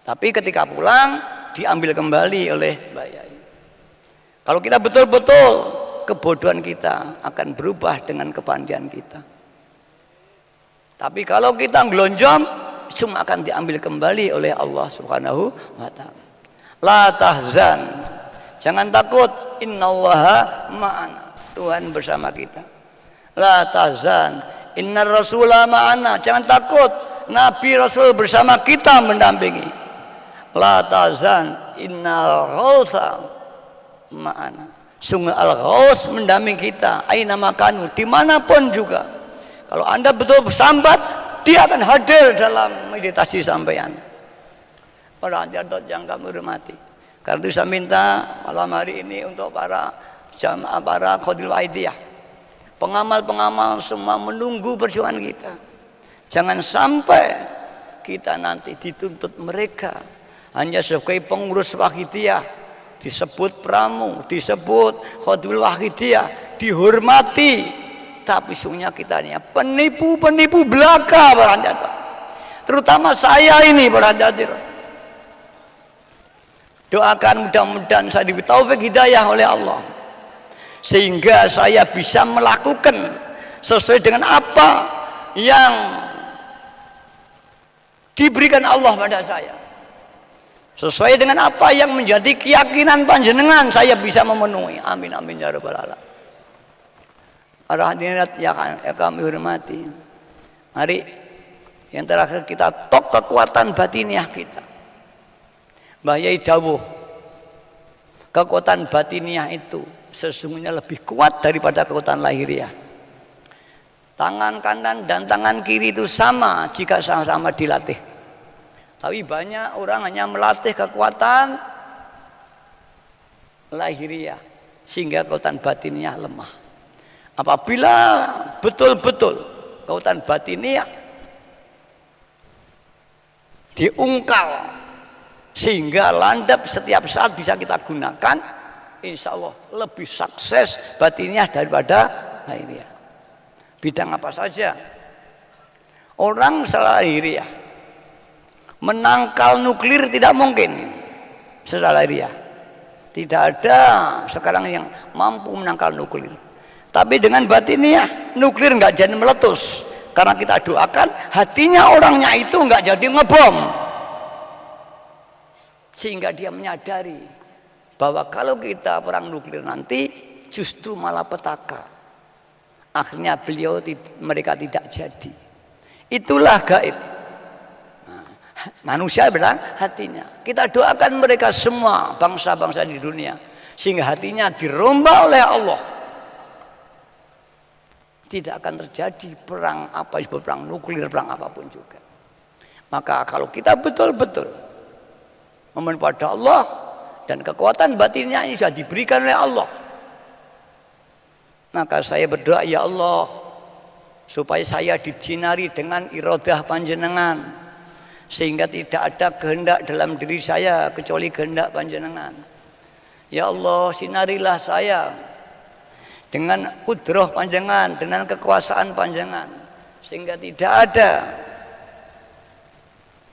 Tapi ketika pulang diambil kembali oleh Mbah Yai. Kalau kita betul-betul, kebodohan kita akan berubah dengan kepandaian kita. Tapi kalau kita ngelonjom, semua akan diambil kembali oleh Allah Subhanahu wa taala. La tahzan. Jangan takut, innallaha ma'ana. Tuhan bersama kita. La tahzan. Innar rasula ma'ana. Jangan takut, Nabi Rasul bersama kita mendampingi. La tahzan. Innal ghausa ma'ana. Sungguh al-ghaus mendampingi kita. Aina makanu, dimanapun juga. Kalau Anda betul bersambat, dia akan hadir dalam meditasi sampean. Para hadirin yang kami hormati. Karena itu saya minta malam hari ini untuk para jamaah, para Qadil Wahidiyah, pengamal-pengamal semua menunggu perjuangan kita. Jangan sampai kita nanti dituntut mereka hanya sebagai pengurus Wahidiyah, disebut pramu, disebut Qadil Wahidiyah, dihormati. Tapi sungguhnya kita ini penipu-penipu belaka, terutama saya ini berhati-hati. Doakan mudah-mudahan saya diberi taufik hidayah oleh Allah, sehingga saya bisa melakukan sesuai dengan apa yang diberikan Allah pada saya, sesuai dengan apa yang menjadi keyakinan panjenengan, saya bisa memenuhi. Amin amin ya rabbal alamin. Para hadirin yang kami hormati, mari yang terakhir kita tok kekuatan batiniah kita. Mbah Yai dawuh, kekuatan batiniah itu sesungguhnya lebih kuat daripada kekuatan lahiriah. Tangan kanan dan tangan kiri itu sama jika sama-sama dilatih. Tapi banyak orang hanya melatih kekuatan lahiriah sehingga kekuatan batiniah lemah. Apabila betul-betul kekuatan batiniah diungkal sehingga landap setiap saat bisa kita gunakan, insya Allah lebih sukses batiniah daripada lahiriah. Bidang apa saja orang setelah lahiriah menangkal nuklir tidak mungkin. Setelah lahiriah tidak ada sekarang yang mampu menangkal nuklir. Tapi dengan batiniah nuklir nggak jadi meletus, Karena kita doakan hatinya orangnya itu nggak jadi ngebom, sehingga dia menyadari bahwa kalau kita perang nuklir nanti justru malah petaka. Akhirnya mereka tidak jadi. Itulah gaib. Manusia bilang hatinya. Kita doakan mereka semua bangsa-bangsa di dunia sehingga hatinya dirombak oleh Allah. Tidak akan terjadi perang apa disebut perang nuklir, perang apapun juga. Maka kalau kita betul-betul memohon pada Allah dan kekuatan batinnya ini sudah diberikan oleh Allah, maka saya berdoa, ya Allah, supaya saya disinari dengan iradah panjenengan, sehingga tidak ada kehendak dalam diri saya kecuali kehendak panjenengan. Ya Allah, sinarilah saya dengan kudrah panjenengan, dengan kekuasaan panjenengan, sehingga tidak ada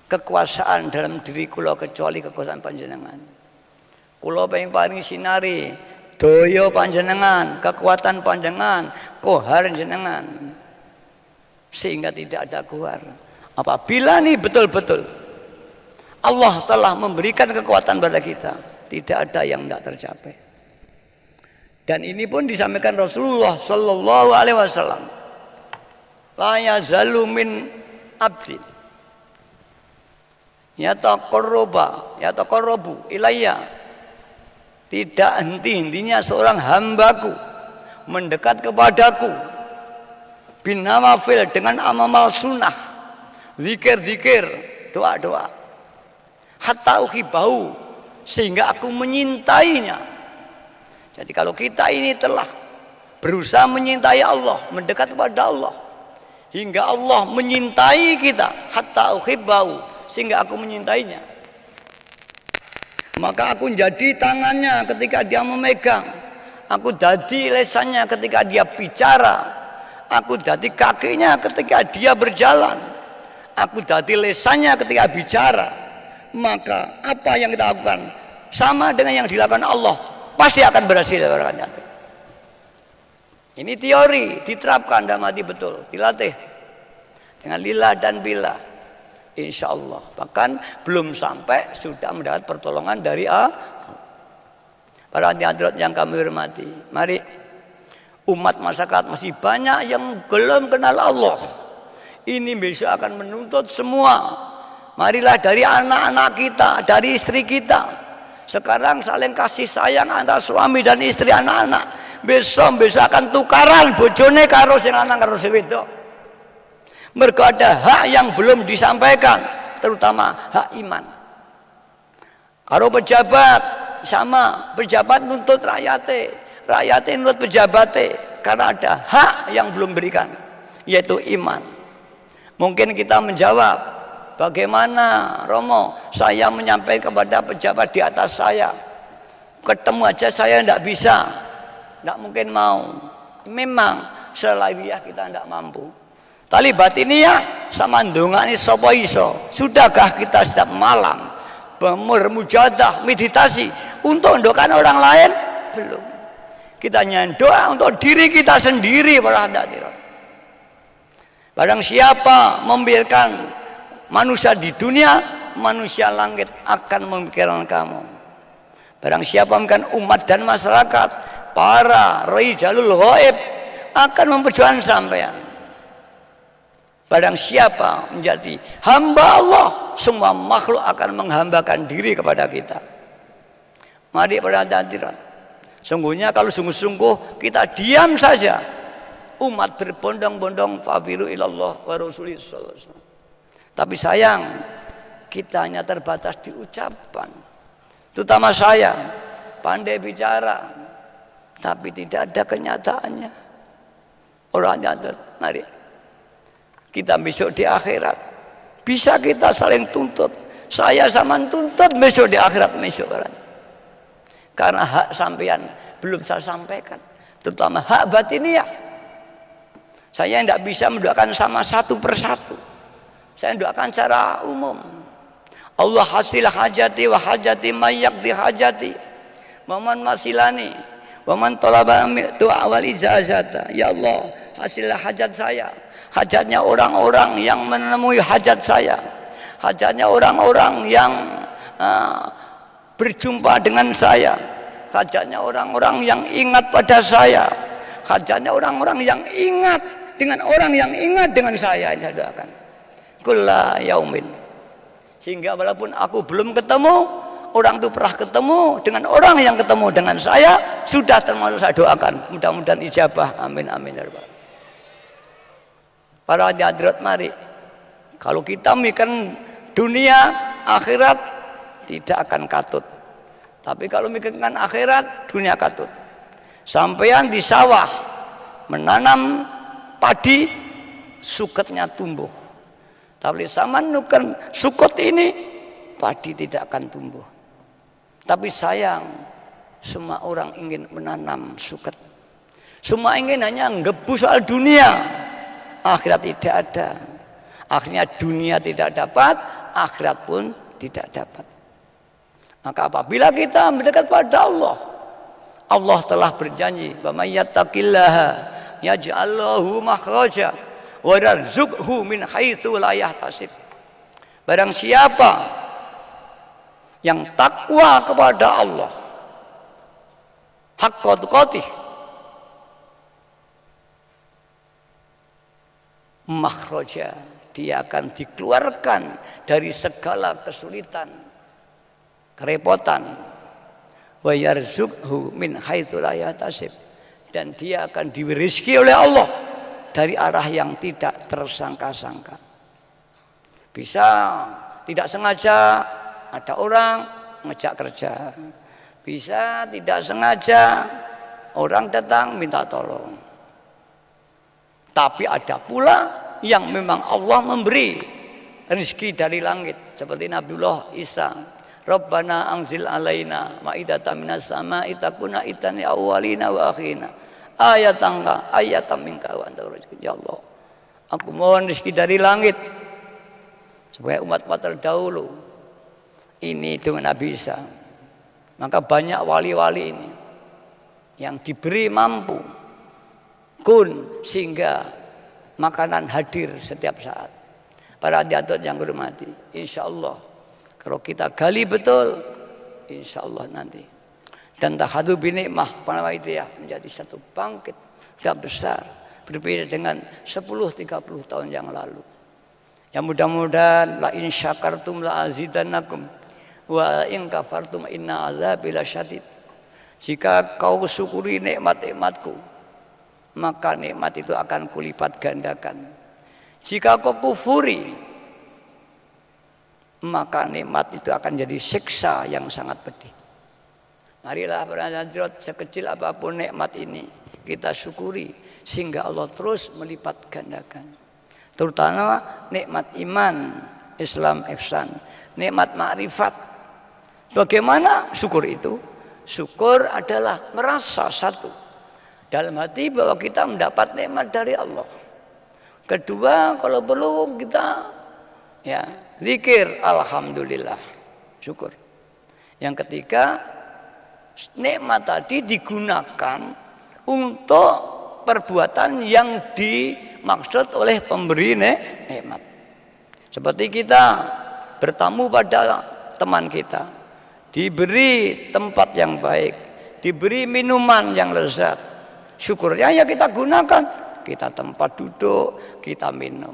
kekuasaan dalam diri kula kecuali kekuasaan panjenengan. Kula paling sinari daya panjenengan, kekuatan panjenengan, kohar jenengan, sehingga tidak ada kuar. Apabila nih betul-betul Allah telah memberikan kekuatan pada kita, tidak ada yang tidak tercapai. Dan ini pun disampaikan Rasulullah Sallallahu Alaihi Wasallam, la yazalu min abdi yataqarrabu ilayya, tidak henti-hentinya seorang hambaku mendekat kepadaku bin nawafil, dengan amal sunnah, zikir-zikir, doa-doa, hatta uhibbahu, sehingga aku menyintainya. Jadi kalau kita ini telah berusaha menyintai Allah, mendekat kepada Allah, hingga Allah menyintai kita, hatta uhibbahu, sehingga aku menyintainya, maka aku jadi tangannya ketika dia memegang, aku jadi lesannya ketika dia bicara, aku jadi kakinya ketika dia berjalan, aku jadi lesannya ketika bicara. Maka apa yang kita lakukan sama dengan yang dilakukan Allah, pasti akan berhasil. Ini teori, diterapkan dalam hati betul, dilatih dengan lillah dan billah, insya Allah. Bahkan belum sampai sudah mendapat pertolongan dari para hadirat yang kami hormati. Mari, umat masyarakat masih banyak yang belum kenal Allah. Ini besok akan menuntut semua. Marilah dari anak-anak kita, dari istri kita, sekarang saling kasih sayang antara suami dan istri, anak-anak. Besok akan tukaran bojone karo sing lanang karo sing wedok. Mergo ada hak yang belum disampaikan, terutama hak iman. Karo pejabat sama, pejabat nuntut rakyate nuntut pejabatnya, karena ada hak yang belum berikan, yaitu iman. Mungkin kita menjawab, bagaimana Romo, saya menyampaikan kepada pejabat di atas saya, ketemu aja saya tidak bisa, tidak mungkin mau. Memang selahiriah kita tidak mampu. Tali batiniyah sama ndongani sapa iso. Sudahkah kita setiap malam bermujadah, meditasi untuk mendoakan orang lain? Belum. Kita hanya doa untuk diri kita sendiri, para hadirin. Barang siapa membiarkan manusia di dunia, manusia langit akan memikirkan kamu. Barang siapa membiarkan umat dan masyarakat, para rijalul ghaib akan memperjuangkan sampean. Barang siapa menjadi hamba Allah, semua makhluk akan menghambakan diri kepada kita. Mari para hadirin, sungguhnya kalau sungguh-sungguh kita diam saja, umat berbondong-bondong fafiru ilallah wa rasulih sallallahu alaihi wasallam. Tapi sayang, kita hanya terbatas di ucapan. Terutama saya, pandai bicara, tapi tidak ada kenyataannya. Orang nyata, mari kita besok di akhirat bisa kita saling tuntut. Saya sama tuntut besok di akhirat besok, karena hak sampean belum saya sampaikan, terutama hak batiniyah. Saya tidak bisa mendoakan sama satu persatu. Saya doakan secara umum. Allah hasil hajati wa hajati mayak di hajati. Waman masilani, waman tolaba doa wal ijazata. Ya Allah, hasil hajat saya, hajatnya orang-orang yang menemui hajat saya, hajatnya orang-orang yang berjumpa dengan saya, hajatnya orang-orang yang ingat pada saya, hajatnya orang-orang yang ingat dengan orang yang ingat dengan saya doakan kulla yaumin. Sehingga walaupun aku belum ketemu, orang itu pernah ketemu dengan orang yang ketemu dengan saya, sudah termasuk saya doakan. Mudah-mudahan ijabah. Amin amin ya rabbal. Para hadirat mari, kalau kita mikir dunia akhirat tidak akan katut. Tapi kalau mikirkan akhirat, dunia katut. Sampean di sawah menanam padi, suketnya tumbuh. Tapi sama nukan suket ini, padi tidak akan tumbuh. Tapi sayang, semua orang ingin menanam suket. Semua ingin hanya ngebus soal dunia. Akhirat tidak ada. Akhirnya dunia tidak dapat, akhirat pun tidak dapat. Maka apabila kita mendekat pada Allah, Allah telah berjanji, "Wa may yattaqillaha yaj'al lahu makhraja wa yarzuqhu min haitsu la yahtasib." Barang siapa yang takwa kepada Allah, haqqa tuqatih, makhraja, dia akan dikeluarkan dari segala kesulitan, kerepotan, wa yarzuqhu min haitsu la yahtasib, dan dia akan diberi rezeki oleh Allah dari arah yang tidak tersangka-sangka. Bisa tidak sengaja ada orang ngejak kerja, bisa tidak sengaja orang datang minta tolong. Tapi ada pula yang memang Allah memberi rezeki dari langit, seperti Nabiullah Isa, Rabbana anzil alaina ma'idatan minas sama'i takuna itan ya awwalina wa akhirina ayatan minka wa anta rizqi. Ya Allah, aku mohon rezeki dari langit supaya umat-umat terdahulu ini dengan Nabi Isa. Maka banyak wali-wali ini yang diberi mampu kun sehingga makanan hadir setiap saat. Para hadirat yang hormati, insya Allah kalau kita gali betul, insya Allah nanti dan tahadu binikmah panawaitia menjadi satu bangkit yang besar, berbeda dengan 10-30 tahun yang lalu. Yang mudah-mudahan la in syakartum la azidannakum wa in kafartum inna azabi lasyadid. Jika kau syukuri nikmat-nikmatku, maka nikmat itu akan kulipat gandakan. Jika kau kufuri, maka nikmat itu akan jadi siksa yang sangat pedih. Marilah para hadirat, sekecil apapun nikmat ini kita syukuri sehingga Allah terus melipat gandakan. Terutama nikmat iman, Islam, ihsan, nikmat ma'rifat. Bagaimana syukur itu? Syukur adalah merasa satu dalam hati bahwa kita mendapat nikmat dari Allah. Kedua, kalau perlu kita ya zikir alhamdulillah, syukur. Yang ketiga, nikmat tadi digunakan untuk perbuatan yang dimaksud oleh pemberi nikmat. Seperti kita bertamu pada teman kita, diberi tempat yang baik, diberi minuman yang lezat, syukurnya ya kita gunakan, kita tempat duduk, kita minum.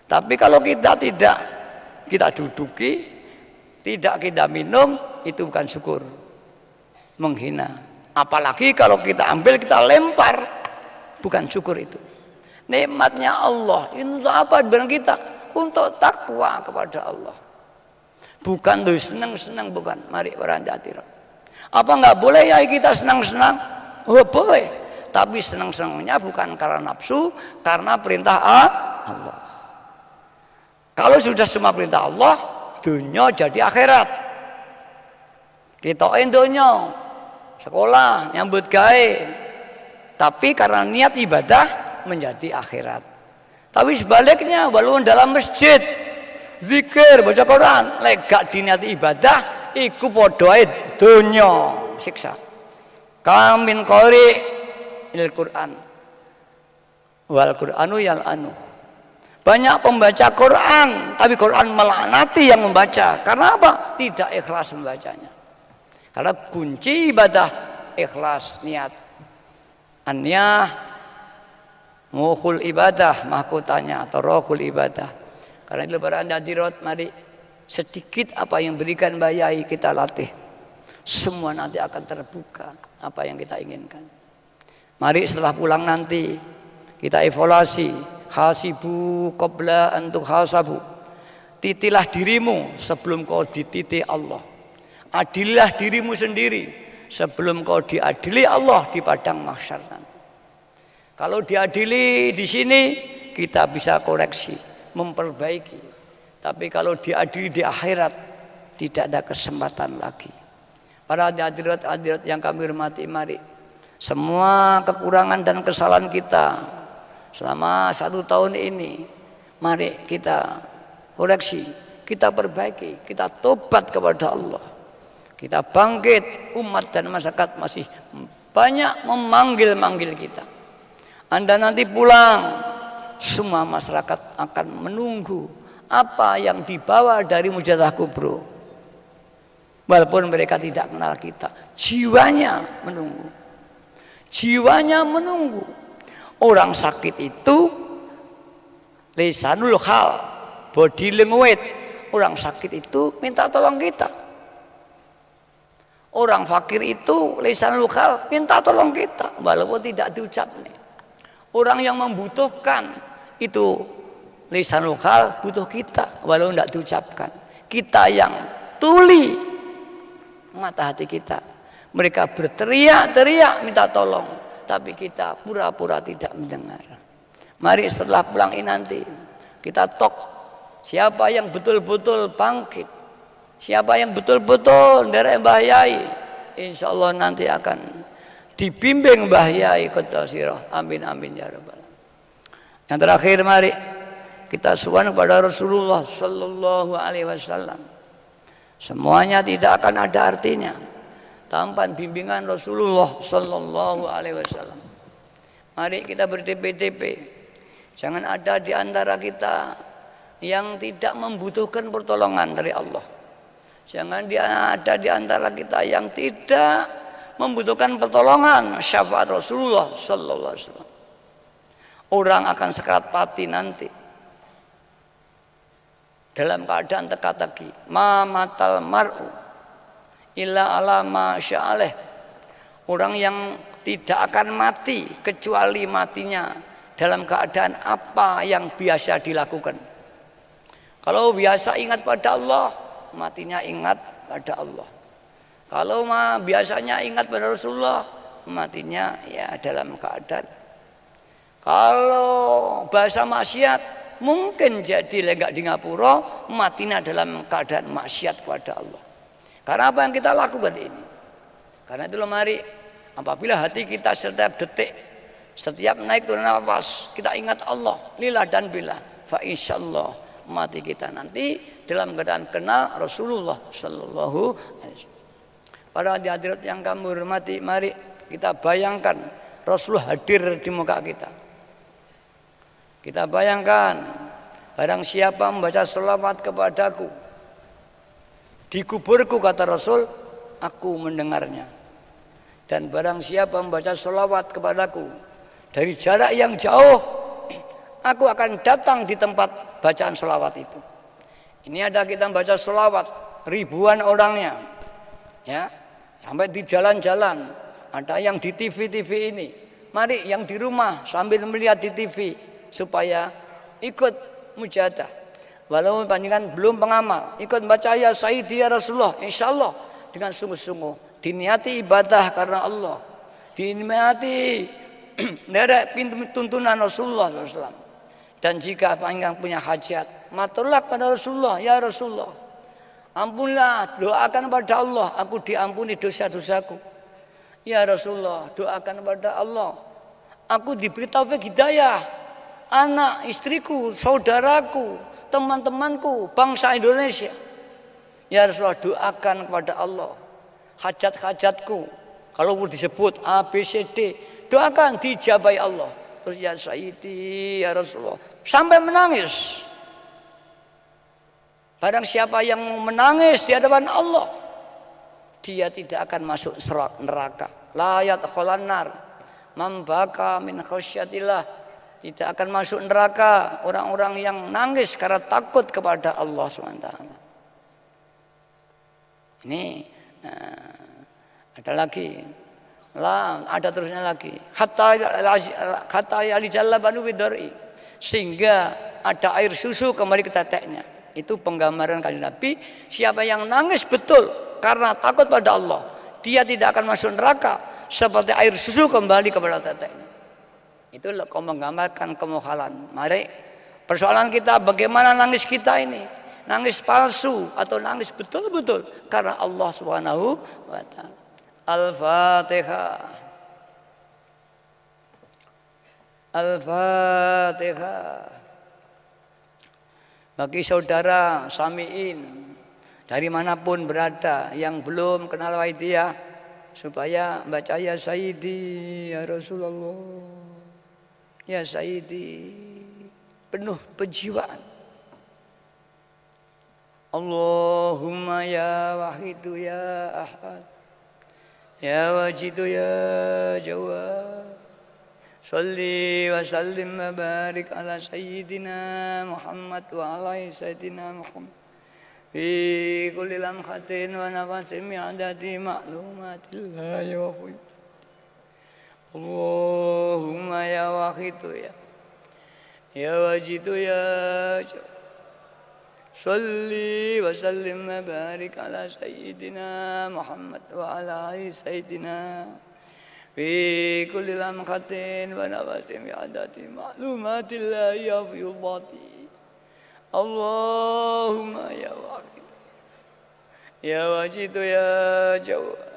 Tapi kalau kita tidak kita duduki, tidak kita minum, itu bukan syukur, menghina. Apalagi kalau kita ambil, kita lempar, bukan syukur itu. Nikmatnya Allah itu apa dengan kita? Untuk takwa kepada Allah. Bukan tuh senang-senang, bukan. Mari orang jatirat. Apa nggak boleh ya kita senang-senang? Oh boleh. Tapi senang-senangnya bukan karena nafsu, karena perintah Allah. Kalau sudah semua perintah Allah, dunia jadi akhirat. Kita dunia, sekolah, nyambut gawe. Tapi karena niat ibadah menjadi akhirat. Tapi sebaliknya, walaupun dalam masjid, zikir, baca Quran, legak diniati ibadah, iku podoe dunia, siksa. Kamin qori il Quran, wal Quranu yal anu. Banyak pembaca Quran, tapi Quran melaknati yang membaca. Karena apa? Tidak ikhlas membacanya. Karena kunci ibadah ikhlas niat. An-niyah mukhul ibadah, mahkotanya atau rohul ibadah. Karena itu para hadirat, mari sedikit apa yang berikan Mbah Yai kita latih. Semua nanti akan terbuka apa yang kita inginkan. Mari setelah pulang nanti kita evaluasi. Hasibu qabla an tuhasabu. Titilah dirimu sebelum kau dititi Allah. Adililah dirimu sendiri sebelum kau diadili Allah di padang mahsyar nanti. Kalau diadili di sini kita bisa koreksi, memperbaiki. Tapi kalau diadili di akhirat tidak ada kesempatan lagi. Para hadirat-hadirat yang kami hormati, mari semua kekurangan dan kesalahan kita selama 1 tahun ini, mari kita koreksi, kita perbaiki, kita tobat kepada Allah. Kita bangkit, umat dan masyarakat masih banyak memanggil-manggil kita. Anda nanti pulang, semua masyarakat akan menunggu apa yang dibawa dari Mujadah Kubro. Walaupun mereka tidak kenal kita, jiwanya menunggu. Jiwanya menunggu. Orang sakit itu lisanul hal, body language. Orang sakit itu minta tolong kita. Orang fakir itu lisanul hal, minta tolong kita walaupun tidak diucap nih. Orang yang membutuhkan itu lisanul hal butuh kita walaupun tidak diucapkan. Kita yang tuli mata hati kita. Mereka berteriak-teriak minta tolong, tapi kita pura-pura tidak mendengar. Mari setelah pulang ini nanti kita tok siapa yang betul-betul bangkit, siapa yang betul-betul dari Mbah Yai, insya Allah nanti akan dibimbing Mbah Yai Qaddasirah. Amin amin ya rabbal alamin. Yang terakhir, mari kita suwan kepada Rasulullah Sallallahu Alaihi Wasallam. Semuanya tidak akan ada artinya tanpa bimbingan Rasulullah Sallallahu Alaihi Wasallam. Mari kita ber-TP-TP. Jangan ada di antara kita yang tidak membutuhkan pertolongan dari Allah. Jangan ada di antara kita yang tidak membutuhkan pertolongan syafaat Rasulullah Sallallahu Alaihi Wasallam. Orang akan sekarat mati nanti dalam keadaan teka-teki. Ma matal mar'u illa ala ma sya'aleh. Orang yang tidak akan mati kecuali matinya dalam keadaan apa yang biasa dilakukan. Kalau biasa ingat pada Allah, matinya ingat pada Allah. Kalau biasanya ingat pada Rasulullah, matinya ya dalam keadaan. Kalau bahasa maksiat, mungkin jadi lenggak di ngapura, matinya dalam keadaan maksiat kepada Allah. Karena apa yang kita lakukan ini? Karena itu mari apabila hati kita setiap detik, setiap naik turun nafas, kita ingat Allah, lillah dan billah, fa insyaallah mati kita nanti dalam keadaan kenal Rasulullah Sallallahu Alaihi Wasallam. Para hadirat yang kami hormati, mari kita bayangkan Rasulullah hadir di muka kita. Kita bayangkan, barang siapa membaca selawat kepadaku di kuburku, kata Rasul, aku mendengarnya. Dan barang siapa membaca selawat kepadaku dari jarak yang jauh, aku akan datang di tempat bacaan selawat itu. Ini ada kita membaca selawat ribuan orangnya, ya, sampai di jalan-jalan, ada yang di TV-TV ini. Mari yang di rumah sambil melihat di TV supaya ikut mujahadah. Walaupun panjenengan belum pengamal, ikut baca ya Sayyidi ya Rasulullah, insya Allah dengan sungguh-sungguh diniati ibadah karena Allah, diniati derek tuntunan Rasulullah SAW. Dan jika panjenengan punya hajat, maturlah pada Rasulullah, ya Rasulullah, ampunlah, doakan pada Allah, aku diampuni dosa-dosaku. Ya Rasulullah, doakan pada Allah, aku diberi taufik hidayah, anak, istriku, saudaraku, teman-temanku, bangsa Indonesia. Ya Rasulullah, doakan kepada Allah hajat-hajatku. Kalau disebut A, B, C, D, doakan dijabai Allah. Terus ya Sayyidi ya Rasulullah, sampai menangis. Barang siapa yang menangis di hadapan Allah, dia tidak akan masuk neraka. La yadkhulan nar man baka min khasyatillah. Tidak akan masuk neraka orang-orang yang nangis karena takut kepada Allah SWT. Ini ada lagi. Ada terusnya lagi. Hatta yalijalla banu bidari. Sehingga ada air susu kembali ke teteknya. Itu penggambaran kanjeng Nabi. Siapa yang nangis betul karena takut pada Allah, dia tidak akan masuk neraka seperti air susu kembali kepada teteknya. Itu menggambarkan kemukhalan. Mari, persoalan kita bagaimana nangis kita ini, nangis palsu atau nangis betul-betul karena Allah Subhanahu wa taala. Al-Fatihah. Al-Fatihah. Bagi saudara sami'in dari manapun berada yang belum kenal Waidiyah, supaya baca ya Sayyidi ya Rasulullah, ya Sayyidi, penuh penjiwaan. Allahumma ya Wahidu ya Ahad, ya Wajidu ya Jawad, salli wa sallim wa barik ala Sayyidina Muhammad wa ala Sayyidina Muhammad fi kulli lamhatin wa nafasin mi'adati ma'lumatillahi wa fuy. Allahumma ya Wahidu ya Wajidu ya Jawad, salli wa sallim wa barik ala Sayyidina Muhammad wa ala Sayyidina fi kulli lamhatin wa nafasin bi'adati ma'lumatillahi ya fiyudati. Allahumma ya Wahid ya Wajid ya Jawad,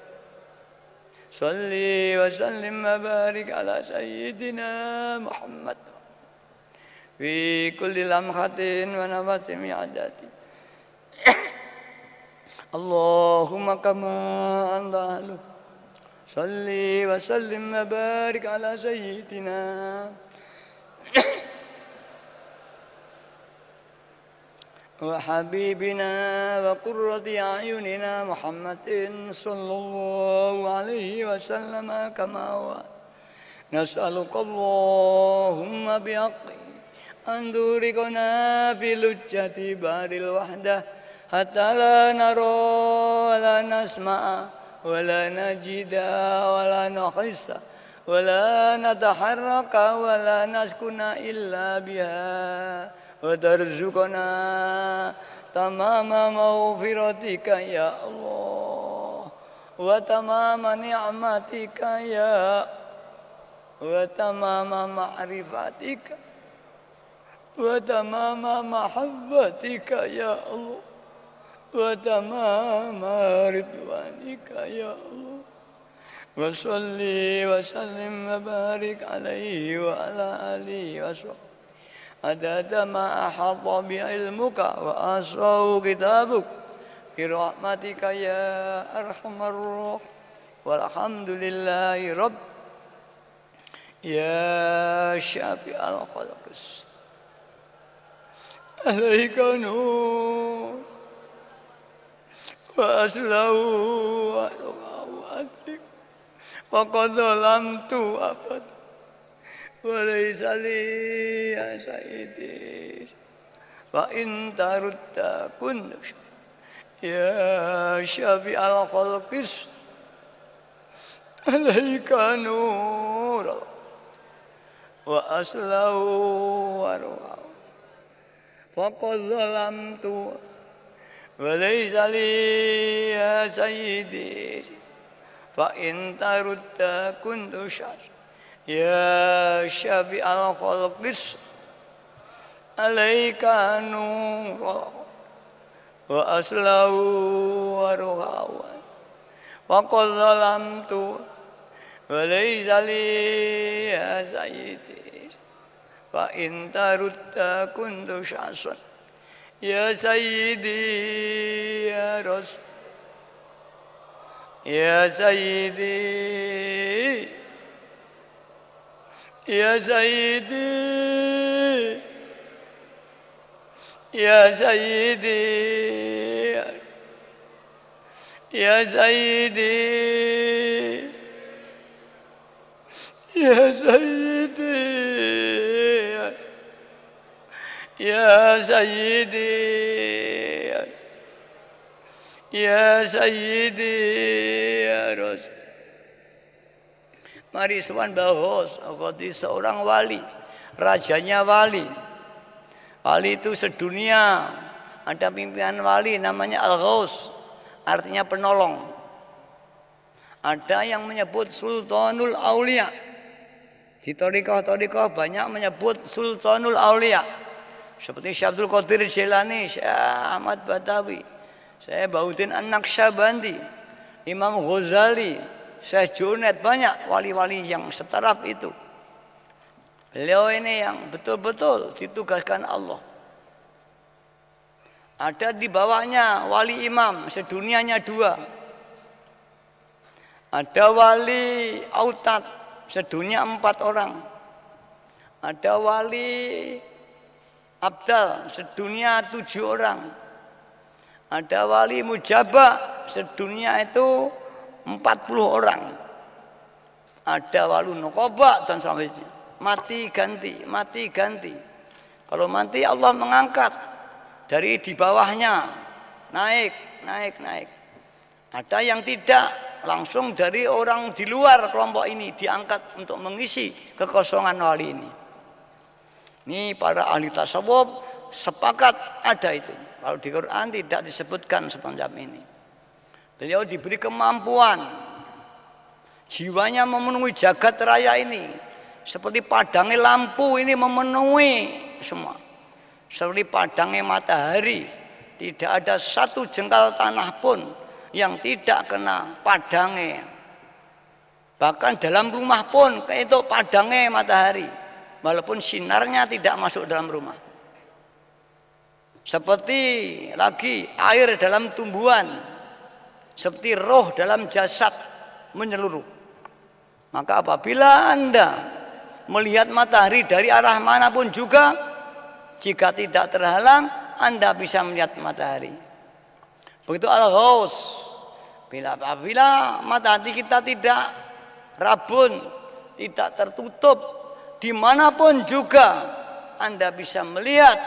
salli wa sallim wa barik ala Sayyidina Muhammad fi kulli lamhatin wa nafasin bi'adati. Allahumma kama anta ahlu, salli wa sallim wa barik ala Sayyidina wa habibina wa qurrati a'yunina Muhammadin sallallahu alaihi wasallam kama wa nas'aluka Allahumma bihaqqi an turikana fi lujjati baril wahdah hatta la nara wa la nasma'a wa la najida wa la nakhissa wa la nataharraka wa la naskuna illa biha wa tarzuqana tamama maghfiratika ya Allah wa tamama ni'matika ya wa tamama ma'rifatika wa tamama mahabbatika ya Allah wa tamama ridwanika ya Allah wa salli wa sallim wa barik alaihi wa ala alihi wa sahbihi adada ma ahata bi'ilmuka wa asra'u kitabuk birahmatika ya arhamar rahim walhamdulillahi rabb ya syafi'al khalqis alaika nur wa aslahu wa ru'awatik wa qad lamtu abad وليس لي يا سيدي وإن ترد كن يا شفيع الخلق عليك نور وأصله وروعه فقد ظلمت وليس لي يا سيدي فإن ترد كنت شر يا شفيع الخلق عليك نور وأصله وروعه وقد ظلمت وليس لي يا سيدي فإن ترد كنت شخصا يا سيدي يا رسول يا سيدي يا سيدي Ya Sayyidi, Ya Sayyidi, Ya Sayyidi, Ya Sayyidi, Ya Sayyidi, Ya Rasul. Mari sowan bahos, seorang wali, rajanya wali. Wali itu sedunia. Ada pimpinan wali namanya Al-Ghaus, artinya penolong. Ada yang menyebut Sultanul Aulia. Di thariqah-thariqah banyak menyebut Sultanul Aulia. Seperti Syekh Abdul Qadir Jilani, Syekh Ahmad Badawi, Syekh Bahuddin An-Naqsyabandi, Imam Ghazali, Syekh Junaid, banyak wali-wali yang setaraf itu. Beliau ini yang betul-betul ditugaskan Allah. Ada di bawahnya wali imam, sedunianya 2. Ada wali autad, sedunia 4 orang. Ada wali abdal, sedunia 7 orang. Ada wali mujabah, sedunia itu 40 orang. Ada wali nuqabah dan selanjutnya. Mati ganti, mati ganti. Kalau mati Allah mengangkat dari di bawahnya, naik, naik, naik. Ada yang tidak, langsung dari orang di luar kelompok ini diangkat untuk mengisi kekosongan wali ini. Ini para ahli tasawuf sepakat ada itu. Kalau di Quran tidak disebutkan semacam ini. Beliau diberi kemampuan, jiwanya memenuhi jagat raya ini. Seperti padangnya lampu ini memenuhi semua. Seperti padangnya matahari, tidak ada satu jengkal tanah pun yang tidak kena padangnya. Bahkan dalam rumah pun itu padangnya matahari, walaupun sinarnya tidak masuk dalam rumah. Seperti lagi air dalam tumbuhan, seperti roh dalam jasad menyeluruh. Maka apabila Anda melihat matahari dari arah manapun juga, jika tidak terhalang, Anda bisa melihat matahari. Begitu Al-Ghaus. Apabila mata hati kita tidak rabun, tidak tertutup, dimanapun juga Anda bisa melihat.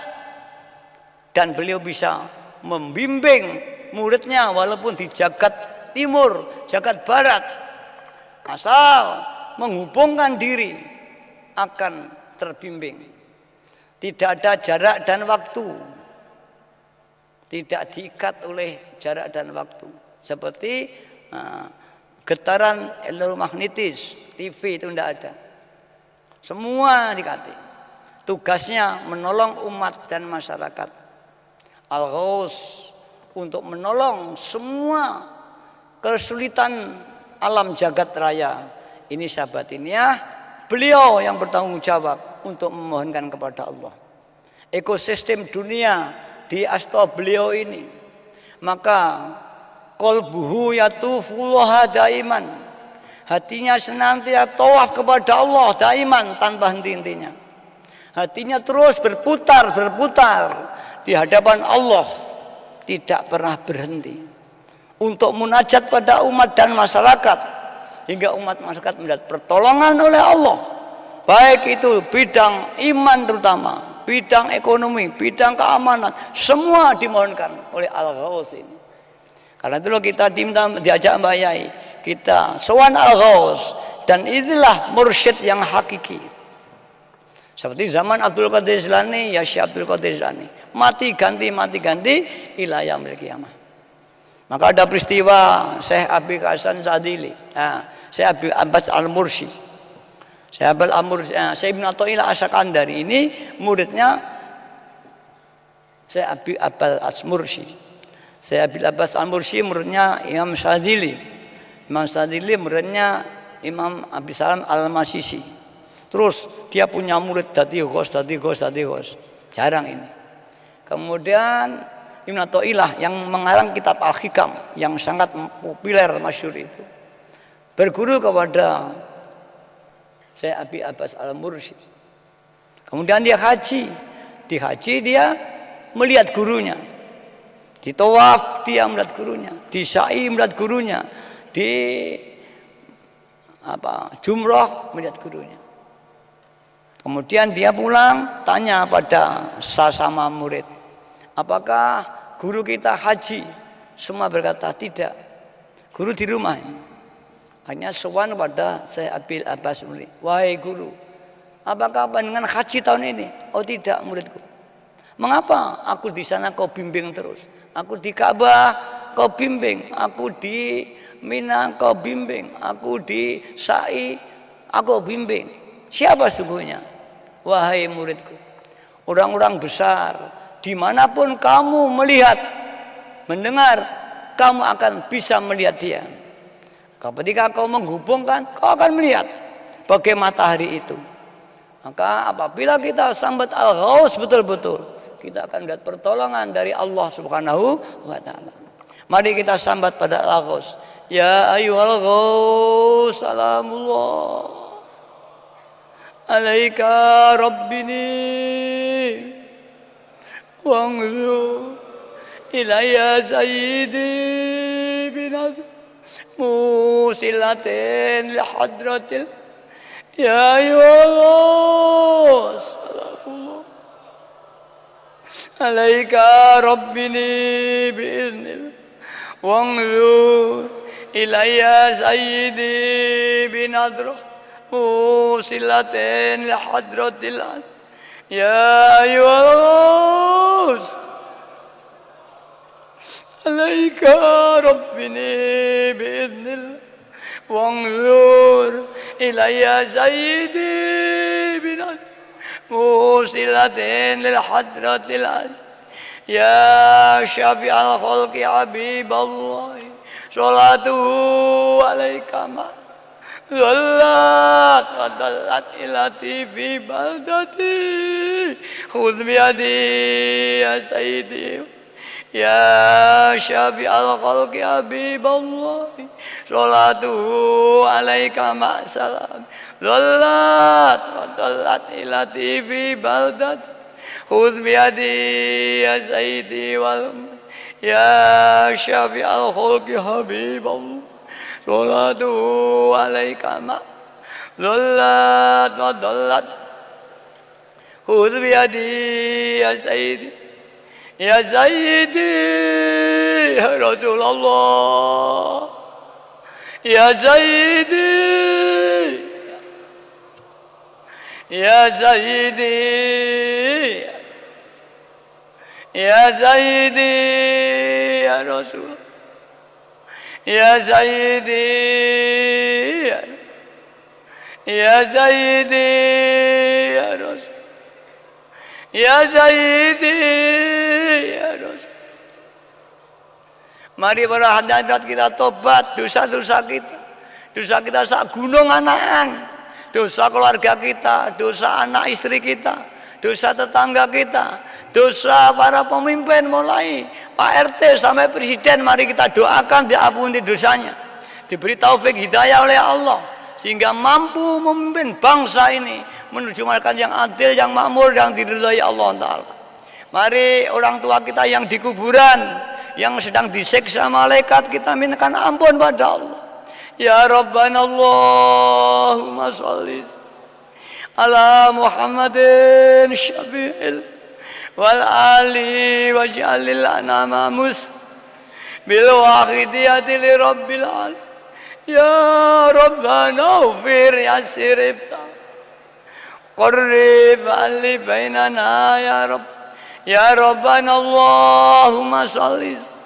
Dan beliau bisa membimbing muridnya walaupun di jagat timur, jagat barat. Asal menghubungkan diri akan terbimbing. Tidak ada jarak dan waktu. Tidak diikat oleh jarak dan waktu. Seperti getaran elektromagnetis, TV itu tidak ada. Semua dikati. Tugasnya menolong umat dan masyarakat. Al-Ghaus untuk menolong semua kesulitan alam jagat raya. Ini sahabat ini ya. Beliau yang bertanggung jawab untuk memohonkan kepada Allah. Ekosistem dunia di asta beliau ini. Maka qalbuhu yatufullaha daiman. Hatinya senantiasa tawaf kepada Allah daiman tanpa henti-hentinya. Hatinya terus berputar di hadapan Allah, tidak pernah berhenti untuk munajat pada umat dan masyarakat. Hingga umat masyarakat mendapat pertolongan oleh Allah. Baik itu bidang iman terutama, bidang ekonomi, bidang keamanan, semua dimohonkan oleh Al-Ghaus ini. Karena itu kita diajak Mbak Yai, kita sowan Al-Ghaus, dan inilah mursyid yang hakiki. Seperti zaman Abdul Qadir Jilani, ya Syekh Abdul Qadir Jilani, mati ganti ila yaumil qiyamah. Maka ada peristiwa Syekh Abi Hasan Sadili, Syekh Abi Abbas Al-Mursi, Syekh Abul Amur, Syekh Ibn Athaillah Asyakandari ini muridnya Syekh Abi Abbas Al-Mursi. Syekh Abi Abbas Al-Mursi muridnya Imam Sadili. Imam Sadili muridnya Imam Abi Salam Al-Masisi. Terus dia punya murid dadi ghos. Jarang ini. Kemudian Ibn Athaillah yang mengarang kitab Al-Hikam yang sangat populer masyhur itu berguru kepada Syekh Abi Abbas Al-Mursi. Kemudian dia haji. Di haji dia melihat gurunya. Di tawaf dia melihat gurunya, di sa'i melihat gurunya, di jumrah melihat gurunya. Kemudian dia pulang tanya pada sesama murid, apakah guru kita haji? Semua berkata tidak. Guru di rumah. Hanya sowan pada Syekh Abil Abbas murid, wahai guru, apakah panjenengan haji tahun ini? Oh tidak muridku. Mengapa? Aku di sana kau bimbing terus. Aku di Ka'bah kau bimbing. Aku di Mina kau bimbing. Aku di Sa'i aku bimbing. Siapa sungguhnya? Wahai muridku, orang-orang besar, dimanapun kamu melihat, mendengar, kamu akan bisa melihat dia. Ketika kau menghubungkan, kau akan melihat bagai matahari itu. Maka apabila kita sambat al-ghaus betul-betul, kita akan lihat pertolongan dari Allah Subhanahu wa ta'ala. Mari kita sambat pada al-ghaus. Ya ayyuhal ghaus, salamullah alaika rabbini wangzu ilayya sayyidi binad musilatin lihadratil ya ayyuhal ghaus, salamullah alaika rabbini biiznil wangzu ilayya sayyidi binadrah musilatin lihadratil ya ayyuhal ghaus alaika rabbini biiznil wangzur ilayya sayyidi binad musilatin lihadratil ya syafi'al khalqi habiballah sholatuhu alaika ma Zallat wa dallat ilati fi baldati khudh biyadi ya sayyidi ya syafi'al khalqi habiballah sholatuhu alaika ma'salam Zallat wa dallat ilati fi baldati khudh biyadi ya sayyidi wal ya syafi'al khalqi habiballah sholatuhu alaika ma zallat wa dallat khudh biyadi ya sayyidi ya sayyidi ya Rasulullah ya sayyidi ya sayyidi ya sayyidi ya Rasul ya sayyidi ya sayyidi ya Rasul ya sayyidi ya Rasul. Mari para hadirat kita tobat dosa-dosa kita. Dosa kita sak gunung anaan. Dosa keluarga kita, dosa anak istri kita, dosa tetangga kita, dosa para pemimpin mulai Pak RT sampai presiden. Mari kita doakan diampuni dosanya, diberi taufik hidayah oleh Allah sehingga mampu memimpin bangsa ini menuju masyarakat yang adil, yang makmur, yang diridhai Allah Ta'ala. Mari orang tua kita yang di kuburan, yang sedang disiksa malaikat, kita mintakan ampun pada Allah. Ya Rabbana Allahumma sholli ala Muhammadin syafi'il wal ali waj'alil anama mus bil wahidiyati li rabbil alamin. Ya Rabbana ufir yasir ibta qarrib ali bainana ya Rabb. Ya Rabbana Allahumma sholli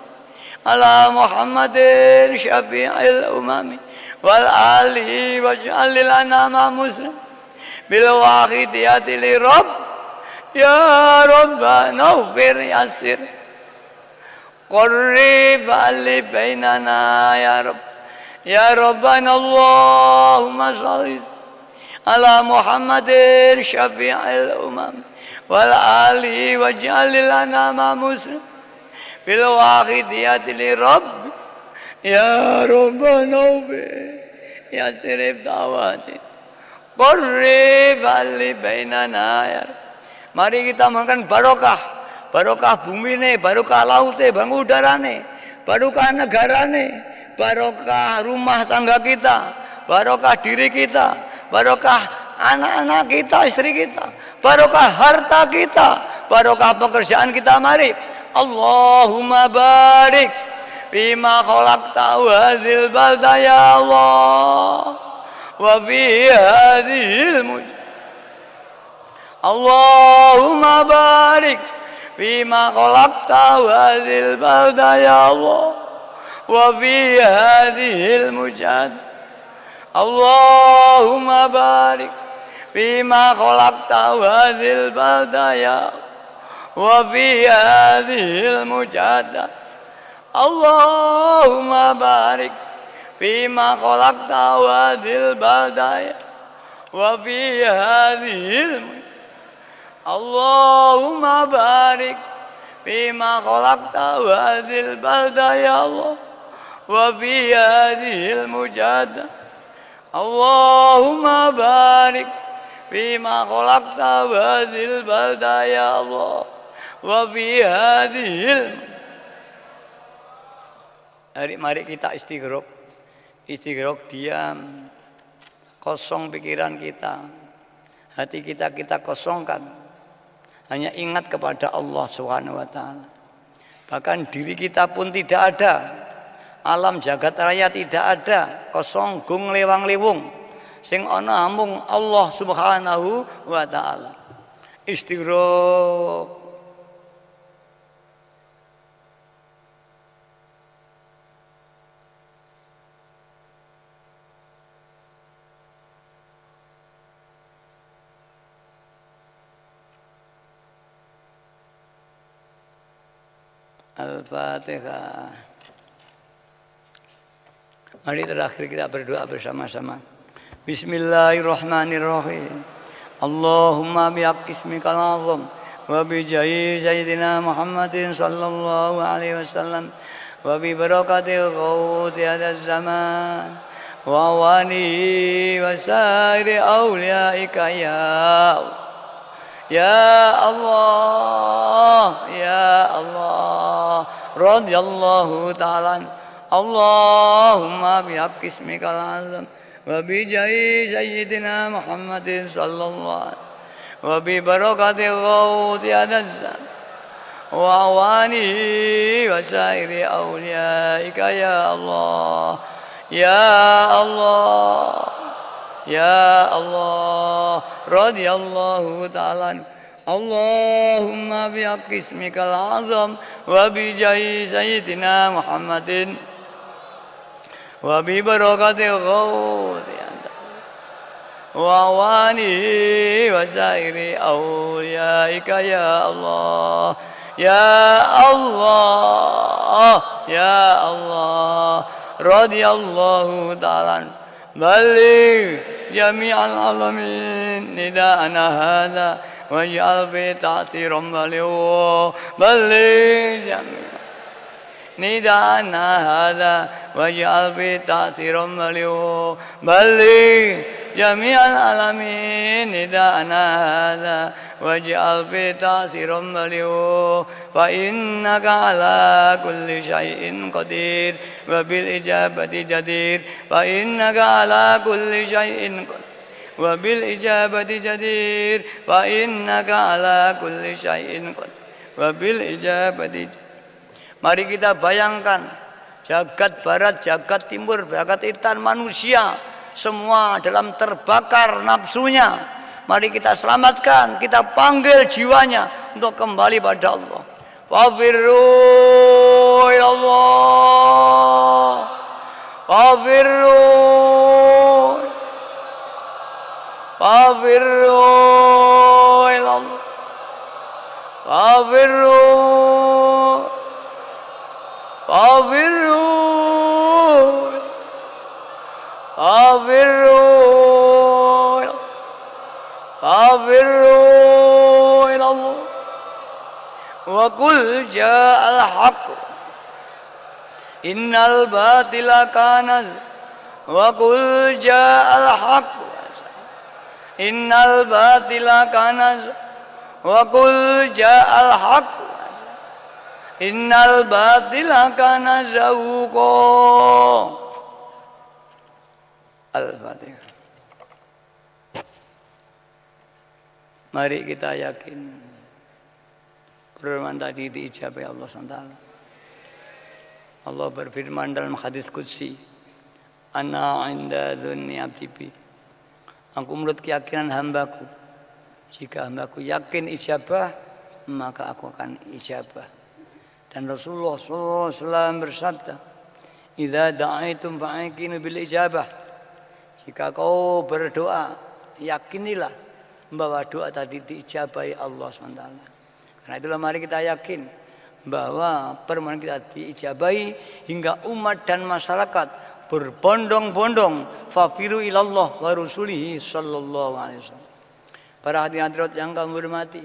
ala Muhammadin syafi'il umami wal ali waj'alil anama muslim bil wahidiyati li rabb. Ya Rabbana ufir yasir qarrib ali bainana ya Rabb. Ya Rabbana Allahumma sholli ala Muhammadin syafi'il umam wal ali waj'alil anama muslim bil wahidiyati li rabb. Ya Rabbana ya sirif dawati qarrib ali bainana ya. Mari kita mohonkan barokah barokah bumine, barokah laute, barokah udarane, barokah negarane, barokah rumah tangga kita, barokah diri kita, barokah anak-anak kita, istri kita, barokah harta kita, barokah pekerjaan kita. Mari Allahumma barik bima khalaqta hadhil balda ya Allah wa fi hadhil Allahumma barik bima khalaqta hadhil balda ya Allah wa fi hadhil mujad Allahumma barik bima khalaqta hadhil balda ya wa fi hadhil mujadah Allahumma barik bima khalaqta hadhil balda wa fi hadhil Allahumma barik bima khalaqta hadhil balda ya Allah wa fi hadhil mujadah Allahumma barik bima khalaqta hadhil balda ya Allah wa fi hadhil. Mari kita istighraq, diam, kosong pikiran kita, hati kita kosongkan, hanya ingat kepada Allah Subhanahu wa Ta'ala. Bahkan diri kita pun tidak ada, alam jagat raya tidak ada, kosong gung lewang lewung, sing ana amung Allah Subhanahu wa Ta'ala. Istighraq. Al-Fatihah. Mari terakhir kita berdoa bersama-sama. Bismillahirrahmanirrahim. Allahumma bihaqqismikal azam wa bi jahi sayyidina Muhammadin sallallahu alaihi wasallam wa bi barakatil ghauthi hadaz zaman wa wani wa sairi awliyaika ya Allah ya Allah radhiyallahu ta'ala Allahumma bihaqqismikal azam wa bi jahi sayyidina Muhammadin sallallahu wa bi barakatil ghauthi hadaz wa awani wa sairi awliyaika ya Allah ya Allah ya Allah radhiyallahu ta'ala Allahumma bihaqqismikal azam wa bi jahi sayyidina Muhammadin wa bi barakatil ghauthi wa wani wa sairi awliyaika ya Allah ya Allah ya Allah radhiyallahu ta'ala balik jami'al alamin nida'ana hadha waj'al fi ta'tiram baliw balik jami'al nida'ana hadha waj'al fi ta'tiram baliw balik jami'al alamin nida'ana hadha waj'al fi ta'tiram baliw fa innaka ala kulli syai'in qadir wa bil ijabati jadir fa innaka ala kulli syai'in qadir wa bil ijabati jadir fa innaka ala kulli syai'in qadir wa bil ijabati. Mari kita bayangkan jagat barat, jagat timur, jagat itan manusia semua dalam terbakar nafsunya. Mari kita selamatkan, kita panggil jiwanya untuk kembali pada Allah. Fafirru ila Allah. Fafirru. Fafirru ila Allah. Fafirru. Fafirru. Fafirru. Fafirru ila Allah wa qul ja'al haqq innal batila kana wa qul ja'al haqq innal batila kana wa qul ja'al haqq innal batila kana zahuqa. Al-Fatihah. Mari kita yakin firman tadi diijabai Allah SWT. Allah berfirman dalam hadis qudsi, ana inda dzunni abdi bi. Aku menurut keyakinan hambaku. Jika hambaku yakin ijabah, maka aku akan ijabah. Dan Rasulullah SAW bersabda, idza da'aitum fa'aqinu bil ijabah. Jika kau berdoa, yakinilah bahwa doa tadi diijabahi Allah SWT. Karena itulah mari kita yakin bahwa permohonan kita diijabahi hingga umat dan masyarakat berbondong-bondong fafiru ilallah wa rasulihi sallallahu alaihi wasallam. Para hadirin yang kami hormati,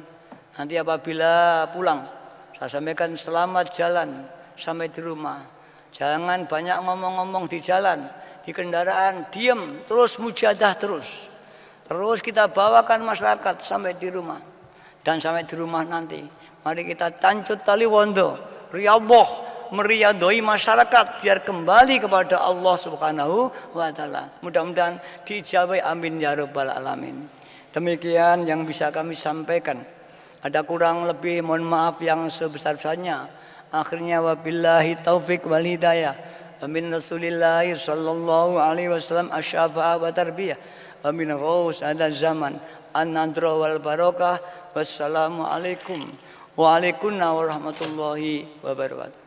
nanti apabila pulang saya sampaikan selamat jalan sampai di rumah. Jangan banyak ngomong-ngomong di jalan, di kendaraan, diam, terus mujadah terus. Terus kita bawakan masyarakat sampai di rumah. Dan sampai di rumah nanti, mari kita tancut tali wondo, riyadhah, meriyadoi masyarakat biar kembali kepada Allah Subhanahu wa taala. Mudah-mudahan diijabahi, amin ya rabbal alamin. Demikian yang bisa kami sampaikan. Ada kurang lebih mohon maaf yang sebesar-besarnya. Akhirnya wabillahi taufik wal hidayah. Amin Rasulillah sallallahu alaihi wasallam asy-syafa'ah wa tarbiyah. Amin ghaus ada zaman an-nadra wal barokah. Wassalamualaikum warahmatullahi wabarakatuh.